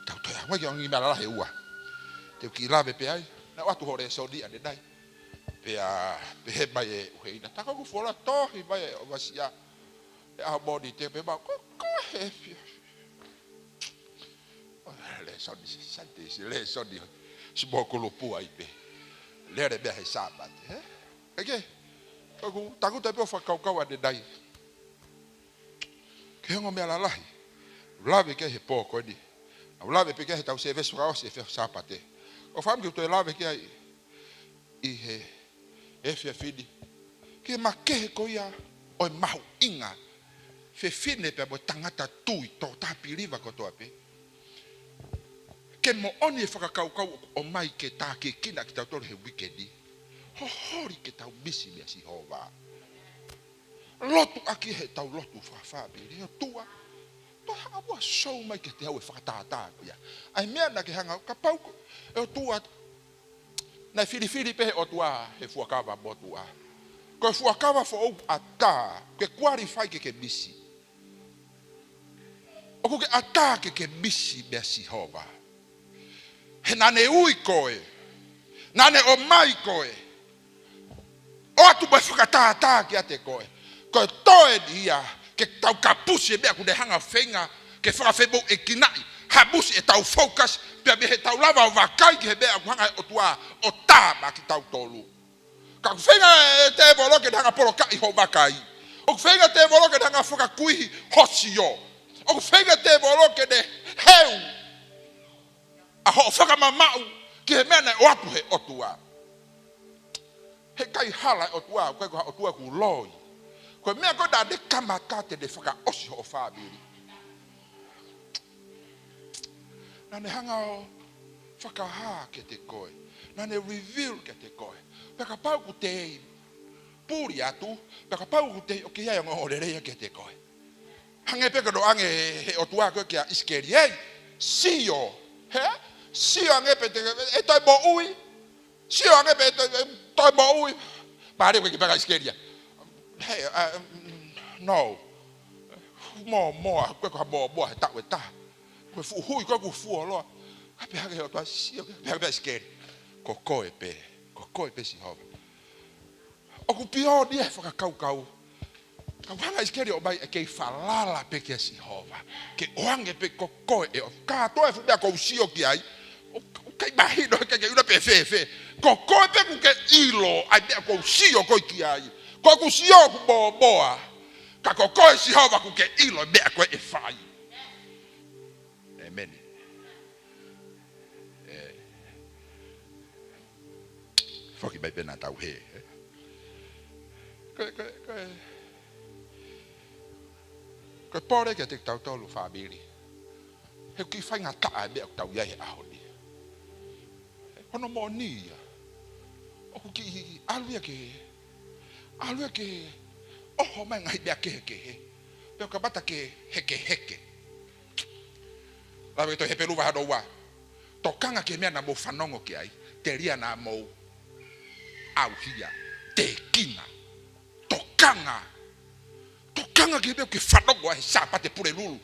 Kau toi a. Waki ongi mea he ua. Te ki lawe pe ai. Na watu hore so di ane dai. Pe he mai e uheina. Taka ku fola tohi mai e o vasia. E a moni te pe ma. Ko he fia. Le soni sante si le soni sboko lo pu ai pe le re be he sabat eke ko taku te pe fa kau ade dai ke ngo me la lai lave ke he poko di lave pe ke he tau se ve sura o se fe sapate o fam ke to lave ke ai I he fe fidi ke ma ke ko ia o mau inga fe fine pe mo tangata tui to tapiriva ko to ape ke mo oni e whakakau o mai ke tā ke kina ki tau tore he wikendi. Hohori ke tau misi mea si hova. Lotu aki he tau lotu whawhabi. Reo tua. To hanga mua sou mai ke te hau e whakatātā kuia. Ai mea na ke hanga ka pauko. Eo tua. Nai whiriwhiri pehe o tua he fuakawa mo tua. Koe fuakawa fo ou a tā. Ke kuari whai ke misi. O ke a tā ke misi mea si hova. He nane ui koe. Nane o mai koe. O atu mai whakatātā ki ate koe. Koe toe ni ia. Ke tau kapusi e mea kune hanga whenga. Ke whakawhebo e kinai. Habusi e tau focus. Pea me he tau lava o wakai ki he mea kuhanga o tua. O tā ma ki tau tolu. Ka whenga e te voloke hanga polo kai ho wakai. O whenga te voloke hanga whakakuihi hosio. O whenga te voloke ne heu. A ho whakamamau ki he mea nei o atu he otua. He kai hala otua, koe koe otua ku loi. Koe mea koe da de kamakate de whaka osi ho whabiri. Nane hanga o whakaha ke te koe. Nane reveal ke te koe. Peka pau ku te puri atu, peka pau ku te o ki hea ngā horerea ke te koe. Hange peka do ange he otua koe kia iskeri ei. Sio, he? Sio angepe e toi mo ui. Sio angepe toi mo ui. Pare koe ki peka iskeria. Hey, no. Mo, koe koe mo he tau e ta. Koe fu hui koe ku fu o loa. Hape hake o toa sio, peka iskeri. Ko koe pe si hova. O ku pio ni e whakakau. Ka wanga iskeri o mai e kei whalala pe ke si hova. Ke oange pe ko koe e o. Ka toe fu mea kou sio ki ai. Kai mahino ke una pe fe. Ko koe pe ku ke ilo ai mea kou sio koi ki ai. Ko ku sio ku boa. Ka ko koe si hova ku ke ilo mea koe e whai. Amen. Foki mai pena tau he. Koe pore ke te tau tolu whabiri. He ki whai ngā taa mea tau iai he ahoni. Hono mo nia. O ki alua ke oho mai ngai mea ke he. Peo ka bata ke heke. Lawe to he peru wahado wa. Tokanga ke mea na mo whanongo ki ai. Te ria na mo auhia. Te kina. Tokanga ki mea ke whanongo ai sapate pure lulu.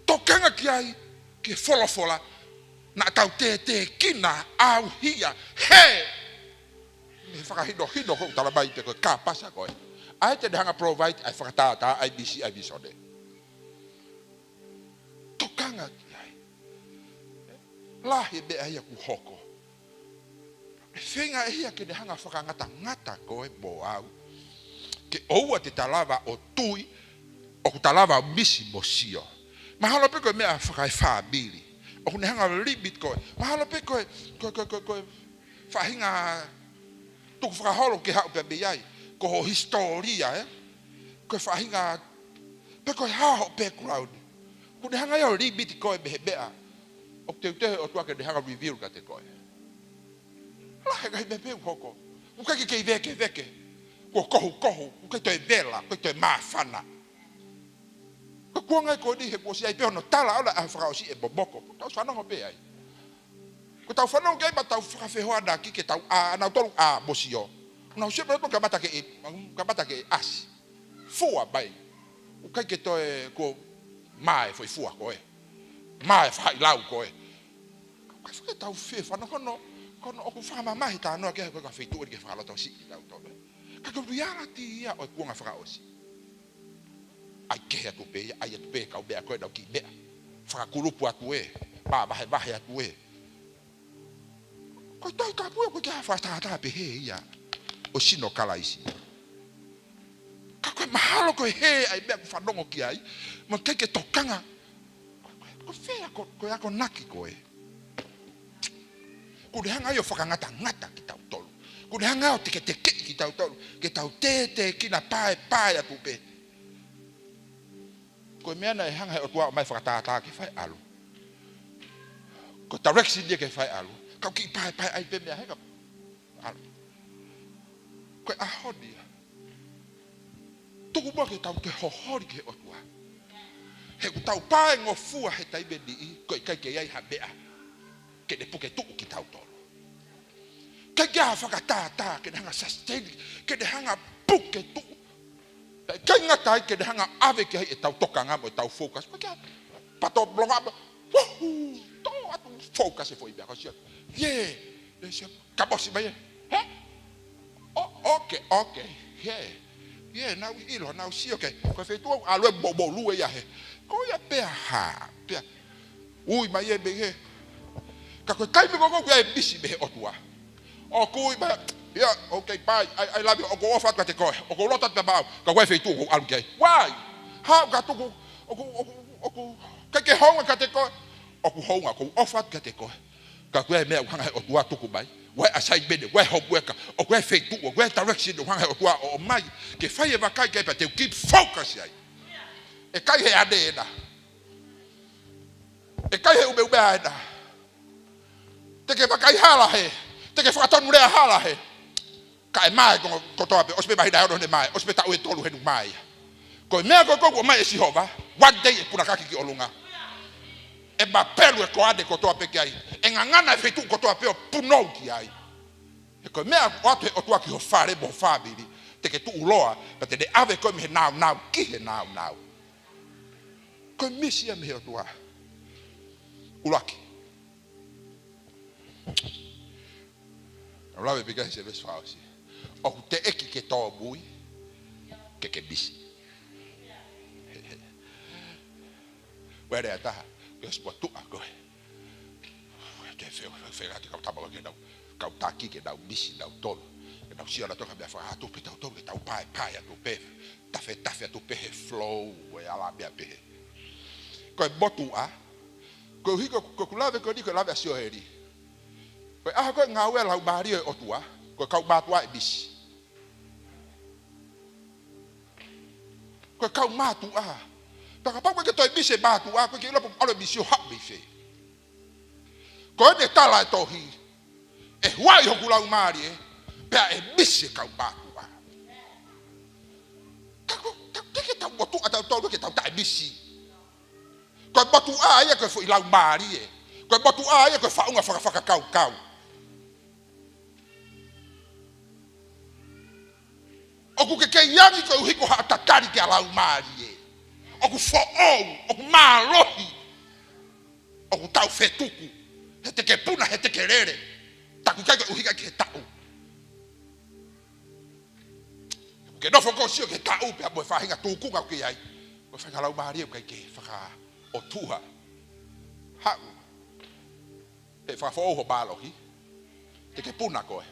Tokanga ki ai ke folofola. Na tau te kina auhia. He! Me whakahino ko utalabai te koe ka pasa koe. Ai te hanga provide ai whakatata ai bisi sode. Tokanga ki ai. Lahi bea ia ku hoko. Whenga ia ke hanga whakangata ngata koe bo au. Ke oua te talava o tui o kutalava misi mosio mahalo pe ko mea whakai whaabili o kune hanga libit koe mahalo pe koe whahinga tuku whakaholo ke hau pe biai ko ho historia koe whahinga pe koe haho background kune hanga yo libit koe behe bea o te utehe o tuake de hanga review ka te koe lahe kai bepe ukoko ukake kei veke ko kohu ukai toi vela ko toi mafana ko kuanga ko di he ko si ai pe no tala ola a fra si e boboko tau fana ngo pe ai ko tau fana ngai ba tau fra fe ho ada ki ke tau a na tolu a bosio na se pe ko bata ke as fua bai ukai ke toi ko mai foi fua ko mai fa lau ko ko fa tau fe fana kono o fa mama hita no ke ko fa tu ke fa lo tau si tau to ka biara ti ya o kuanga fra osi ai ke atu pe ka be ko da ki be fra kulupu atu ba atu ko tai ka pu ko ka fa ta pe he ya o sino kala isi ka ko mahalo ko he ai be fa dongo ki ai mo ke tokanga ko fe ko ya ko naki ko ku de hanga yo fa ngata ki tau tolu ku de hanga o te ki tau tolu ke tau te ki na pai atu pe ko mena e hanga o tua mai whakatata ki whai alu ko direction dia ke whai alu kau ki pai ai pe mea heka alu ko ahodi tuku mua ke tau ke hohori ke o tua he ku tau pai ngofua he taibe di ko kai ke ai habea ke de puke tuku ki tau tolo ke kia whakatata ke de hanga sustain ke de hanga puke tuku kai ngata ke de hanga ave ke e tau tokanga mo tau focus ko kia pato blonga to atu focus e foi bia ko sia sia kabosi baie okay now ilo now si okay ko fe tu alwe bobolu ya he ko ya pe ui mai e be he ka ko kai me ko ya bisi be otua o ku ba yeah, okay, bye. I love you. Go off at the car. Go lot at the bow. Go away to go out. Why? How got to go? Kake home at the car. Go home. Go off at the car. Go where me or what to go by. Where I say bed, where hope worker, or where fake to, or where direction the one or my. The fire of a kai get, but they keep focus. A kai here, a kai here will be bad. Take a kai hala. Take a faton rea hala. Kai mai ko to ape ospe mai dairo ne mai ospe ta o tolu henu mai ko me ko mai si hova one day e puna kaki ki olunga e ba pelu e ko ade ko to ape ki ai e ngangana fe tu ko to ape o puno ki ai e ko me o to ki ho fare bo family te ke tu uloa but te ave ko me now ki he now ko me si me o to ulaki Ora ve pega se ves fausi o te eki ke to bui ke bisi where ata yo spotu ako te fe ga te ka taba ke dau ka taki ke dau bisi dau tolo ke dau sia la toka bia fa to pe to ke tau pai to pe ta fe to pe flow we ala bia pe ko botu a ko hiko ko kulave ko di ko lave sio heri ko a ko ngawe la bari o tua ko kau batua e bisi ko kau matu a pa pa ko to bisi batu a ko ke lo alo bisi o hak bisi ko de tala to hi e wai ho kula umari pe e bisi kau batu a ta ke ta botu ata to ke ta bisi ko batu a ya ko fo ila umari ko batu a ya ko fa unga fa kau oku ke yangi ko hiko ha tatari ke ala umari oku fo oku marohi oku tau fetuku hete ke puna hete ke rere taku kai ko hika ke tau ke no fo ko sio ke tau pe abo fa hinga tuku ka ke ai ko fa ala umari ko ke fa o tuha ha e fa fo ho balohi te ke puna ko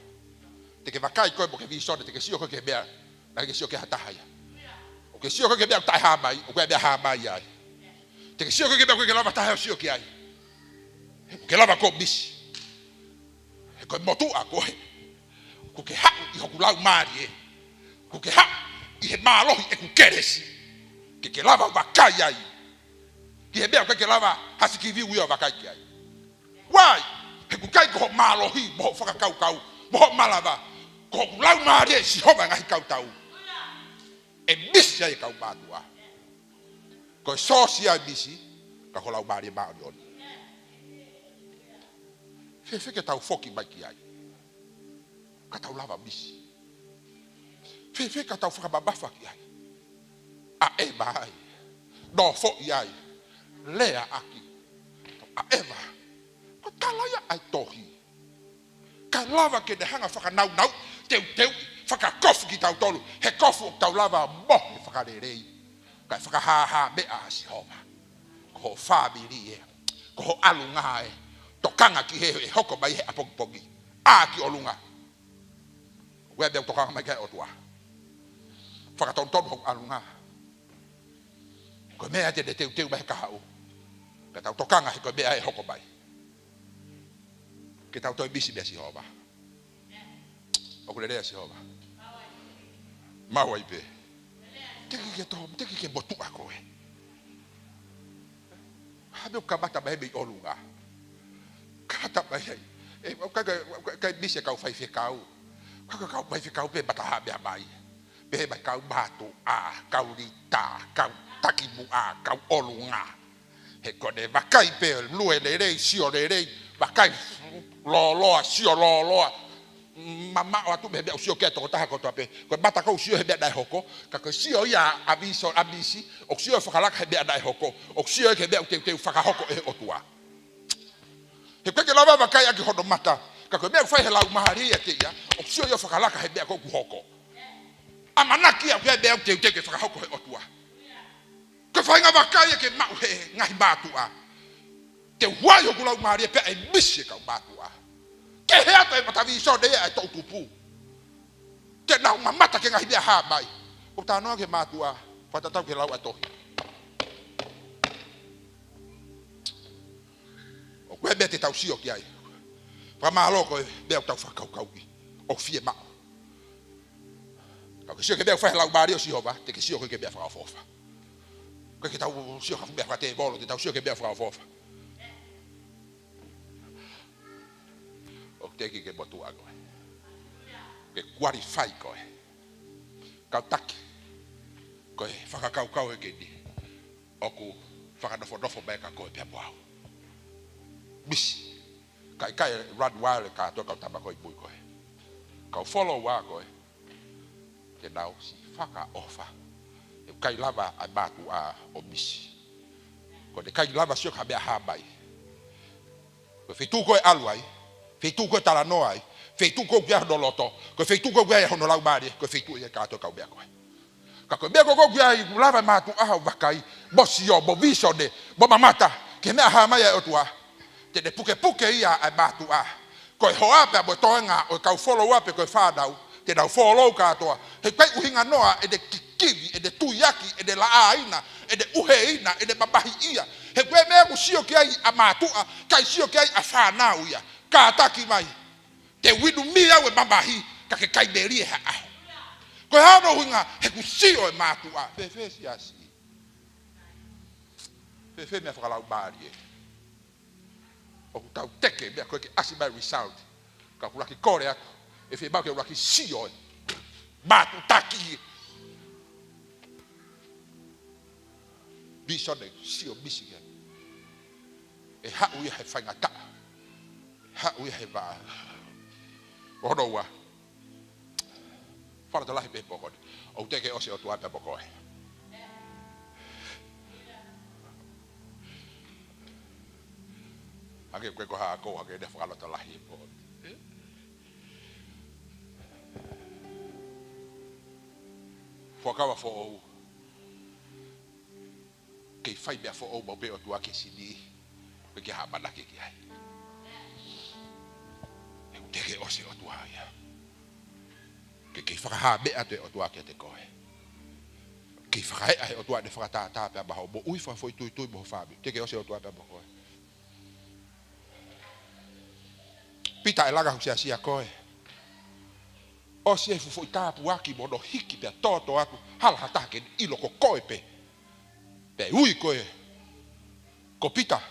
te ke vakai ko ke vi so te ke sio ko ke bea na ke sio ke hatahaya o Ke sio ke bia tai ha mai, o ke bia ha mai ai. Te sio ke bia ke lava tai sio ke ai. Ke lava ko bis. Ko motu a ko. Ko ke ha I ku lau mari e. Ko ke ha I he malo e ku keresi. Ke lava va kai ai. Ke bia ke lava hasiki vi wi va kai ai. Why? He ku kai ko malo hi mo fa ka kau. Mo malava. Ko ku lau mari e si ho va ngai kau tau. E bisi ai kau batua. Ko sosia bisi ka ko lau mari ba on. Fe ke tau foki mai ki ai. Ka tau lava bisi. Fe ka tau faka babafa ki ai. A e mai. Do fo ai. Lea aki. A eva. Ko talaya ai tohi. Ka lava ke de hanga faka nau teu faka kofu ki tau tolu. He kofu tau lava mo faka rerei. Ka faka ha me a si homa. Ko family e. Ko alunga e. Tokanga ki he hoko mai he apogpogi. A ki olunga. Webe tokanga mai kai otua. Faka tonton ho alunga. Ko mea te teu mai ka hau. Ka tau tokanga he ko mea he hoko mai. Ke tau toi bisi bia si homa. O kulere si homa. Maua ipe. Teki ke botu ako e. Habe o kabata mai be olunga. Kata mai ai. Ka bisi ka fai kau. Ka fai kau pe bata ha be mai. Be ba kau batu a kau lita kau takimu a kau olunga. He kone vakai pe lue le rei sio le rei vakai lo sio lo mama o tu be sio ke to ta ko to pe ko bata ko sio he be dai hoko ka ko sio ya aviso abisi o sio fakala he be dai hoko o sio ke be te faka hoko e otua he ko ke lava vakai aki hodo mata ka ko be fa he la mahari ke ya o sio yo fakala he be ko ku hoko amanaki a be te ke faka hoko e otua ke fa nga vakai ke ma he ngai batua te huayo kula mahari pe e bisi ka batua ke hea te matavi so de ai to tupu te na mamata ke ngai bia ha mai o ta no ke matua fa ta ke lau ato o kwe be te tau sio ki ai pa ma lo ko be o tau fa kau ki o fie ma ka sio ke be fa lau bari o si hova te ke sio ke be fa fofa ko ke tau sio ka be fa te bolo te tau sio ke be fa fofa teki ke botu ago ke qualify ko ka tak ko faka kau ke di oku faka dofo ba ka ko pe boa bis kai rad wire ka to ka taba ko ibu ko ka follow wa ko ke dau si faka ofa e kai lava abatu a obis ko de kai lava sio ka be ha bai ko fitu ko alwai feitu ko tala no ai feitu ko gya do loto ko feitu ko gya hono lau bari ko feitu ye ka to ka be ko ka ko be ko gya I lava matu a vakai bosio bo visione bo mamata ke na ha mai otua te de puke ia a matu a ko ho apa bo tonga o ka follow up ko fa dau te dau follow ka to he kai uhinga noa e de kikivi e de tuyaki e de la aina e de uheina e de babahi ia he kwe me ku sio ki ai a matu a kai sio ki ai a fa na uia ka ataki mai te winu mia we mamahi ka ke kai beri ha ko ha no hunga he ku sio e matu a fe si asi fe me fa la bari o tau teke me ko ke asi ba result ka kula ki kore ako e fe ba ke ula ki sio matu taki biso de sio bisi e ha uia he fa ngata ha we have odo wa fala to la pe pokon o te ke o se o tu ata pokoi age ko ha ko age de fala to la hi po fokawa fo o ke fai be fo o be o tu ake sidi pe ke ha bana ke ai teke ose o tua ia ke faka ha be ate o tua ke te koe ke ki whakae ai o tua ne whakatata pe abaho mo ui whafoi tui mo whabi. Te ke ose o tua pe abaho. Pita e laga husia sia koe. O se fufu tapu aki mo no hiki pe toto atu hala hatake ilo ko koe pe. Pe ui koe. Ko pita.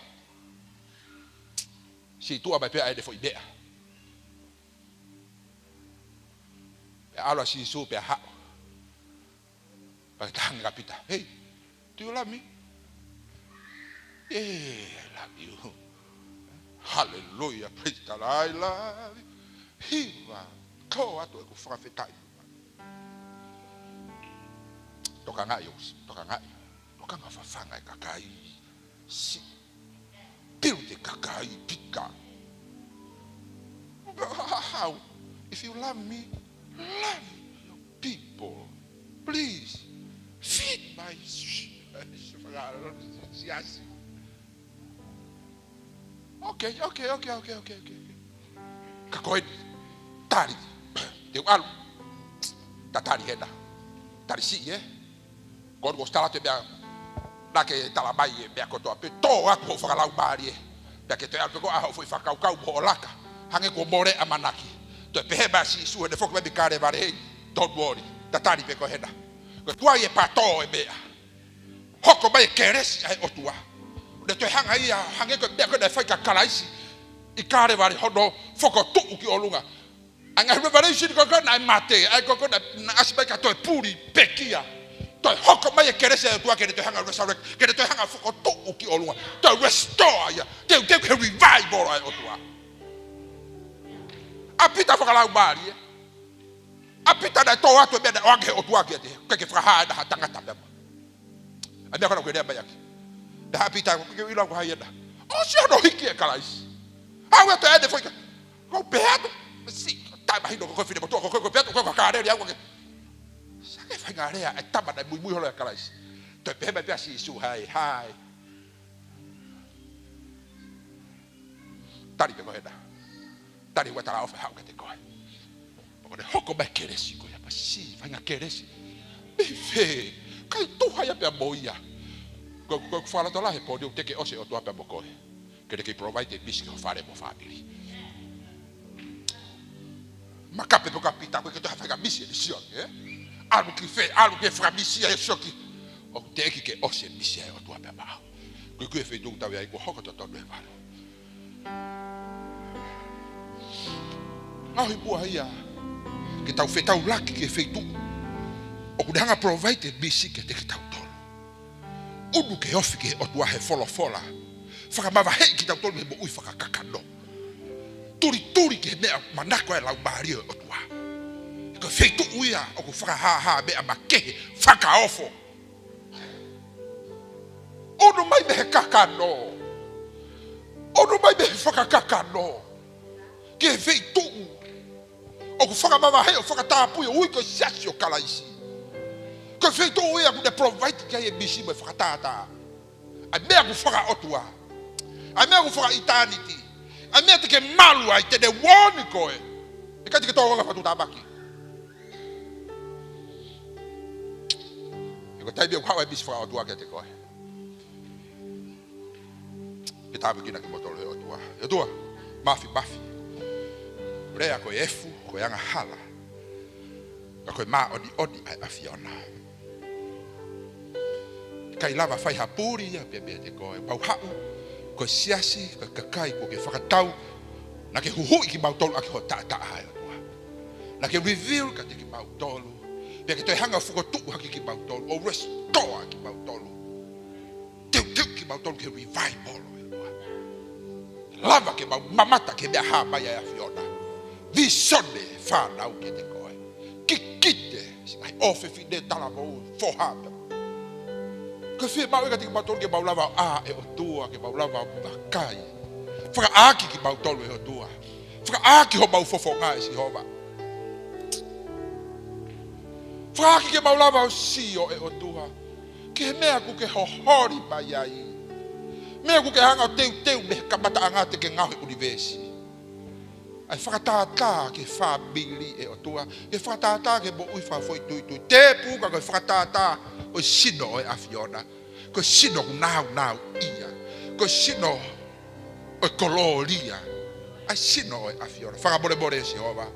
Si tua mai pe ai de foi bea. Pe alo si su pe ha. Pe tanga pita. Hey, do you love me? Yeah, I love you. Hallelujah, praise God, I love you. Hiva, ko atu ko whakawhetai. Toka ngai os, toka ngai. Toka ngā whawhanga e kakai. Si, piru te kakai pika. How? If you love me, love your people. Please, feed my siasi. Okay. Kakoe tari. Te alu. Ta tari hena. Tari si God go start te bia. Na ke tala mai bia kotoa pe to ako whakalau maari Pea ke te alu ko aho foi whakaukau mo laka. Hange ko more amanaki. To pe heba si su de fok me kare bare. Don't worry. Ta tari pe ko hena. Ko tua e pato e bea. Hoko mai keres ai otua. De te hanga ia hange ko be ko de fai ka kalaisi I kare vari hono foko tu ki olunga anga revelation ko na mate ai ko na asba ka to puri pekia to hoko mai kerese tu ke te hanga resurrect ke te hanga foko tu ki olunga to restore ya te revival ai otua apita faka la bari apita da to atu be da wange otua ke te ke fra da tanga tanga abia ko ko de ba yake da apita ko ke ilo ko hayeda o se no hiki e kalais awe to ede foi ko perto si tá barrindo ko fide botou ko perto ko cara de água que sabe vai ngarea é taba da muy holo kalais to peba pe asi su hai tari pe ko heda tari wa tara ofa ha ke te ko ko de hoko ba keresi ko ya pa si vai nga keresi be kai tu haya pe moia ko fala to la he pode te ke ose o tua pe boko que te provide bishi ko fare mo family ma cape po capita ko ke to fa bishi e sio algo que fra bishi e sio ki o te ke ose bishi o tua pe ba ko fe do ta vai ko hoko to do vale ai boa ia que tau fe tau laki que fe tu o ku hanga provide bishi ke te tau udu ke ofike o tua he fola whakamava hei ki tau tolu he mo ui whakakakano turi ke mea manako e lau maari o tua ko feitu uia o ku whakahaha mea makehe whakaofo ono mai me he kakano ono mai me he whakakakano ke feitu o ku whakamava hei o whakatapui o ui ko siasi o kalaisi ko feitu uia ku ne provide kia e misi me whakatata a mea ku whaka otua a mea ku whaka eternity a mea te ke malu ai te ne woni koe e kai te ke tōhonga whatu tāmaki e ko taibia ku hawa e misi whaka otua kia te koe ke tāmaki ki motolo he otua e otua mafi rea koe efu koe anga hala ka koe maa odi ai afiona kai lava fai hapuri ya pe te koe pau hau ko siasi ko kakai ko ke whakatau na ke huhui ki mautolu aki ho ta ai otua na ke reveal ka te ki mautolu pe ke toi hanga fuko tuku haki ki mautolu o restore ki mautolu teu ki mautolu ke revival otua lava ke mamata ke mea hama ya fiona visone whanau ke te koe kikite singai ofe fide talamo fohapa que fie mau e ka tiki mautolu ke maulava a e o tua ke maulava makai whaka aki ki mautolu e o tua whaka aki ho mau fofonga e si hova whaka aki ke maulava o sio e o tua ke mea ku ke hohori mai ai mea ku ke hanga o teu me kamata angate ke ngahe univesi ai whakatata ke family e o tua ke whakatata ke mo ui whafoi tui te puka ke whakatata o sino o afiona ko sino nau ia ko sino o koloria ai sino o afiona fanga bore Jehova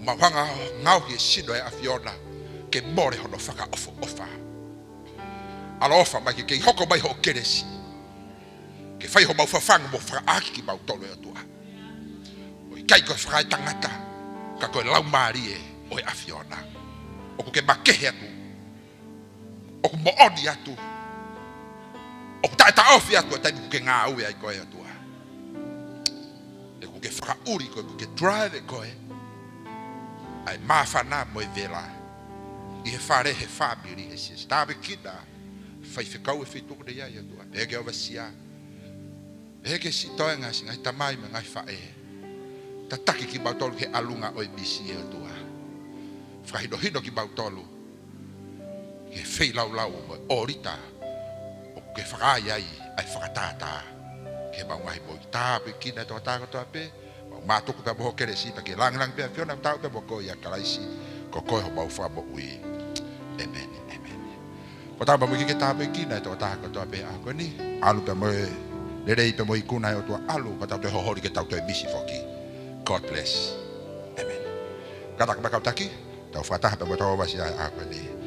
ma fanga ngau ki sino e afiona ke more hono faka ofa alofa ma ke hoko mai ho keresi ke fai ho mau fafang mo fra aki ki mau tolo e tua o kai ko fra tangata ka ko lau marie o afiona o ke makehe atu o mo odi atu o ta ofi atu ta ke nga u ai ko e tua e ko ke fra uri ko ke drive ko e ai mafana mo vela e fare he family he si stave kida fai ficau e feito de ia tua e ke ovasia e ke si toenga singa tamai me ngai fa e tataki ki bautolu ke alunga o bisi e tua fra hino ki bautolu ke fei lau mo orita o ke fra ai fratata ke ba ngai mo tabe kina to ta to pe ma to ko bo ke resi ta ke lang pe fiona ta pe bo ko ya kalaisi ko ho ba fa bo ui amen pota ba mo ki ta pe kina to ta ko to pe a ko ni alu pe mo le rei pe mo ikuna o to alu pa ta to ho ke ta to bisi foki God bless amen kada ka ta ki ta fa ta pe mo to ba si a ko ni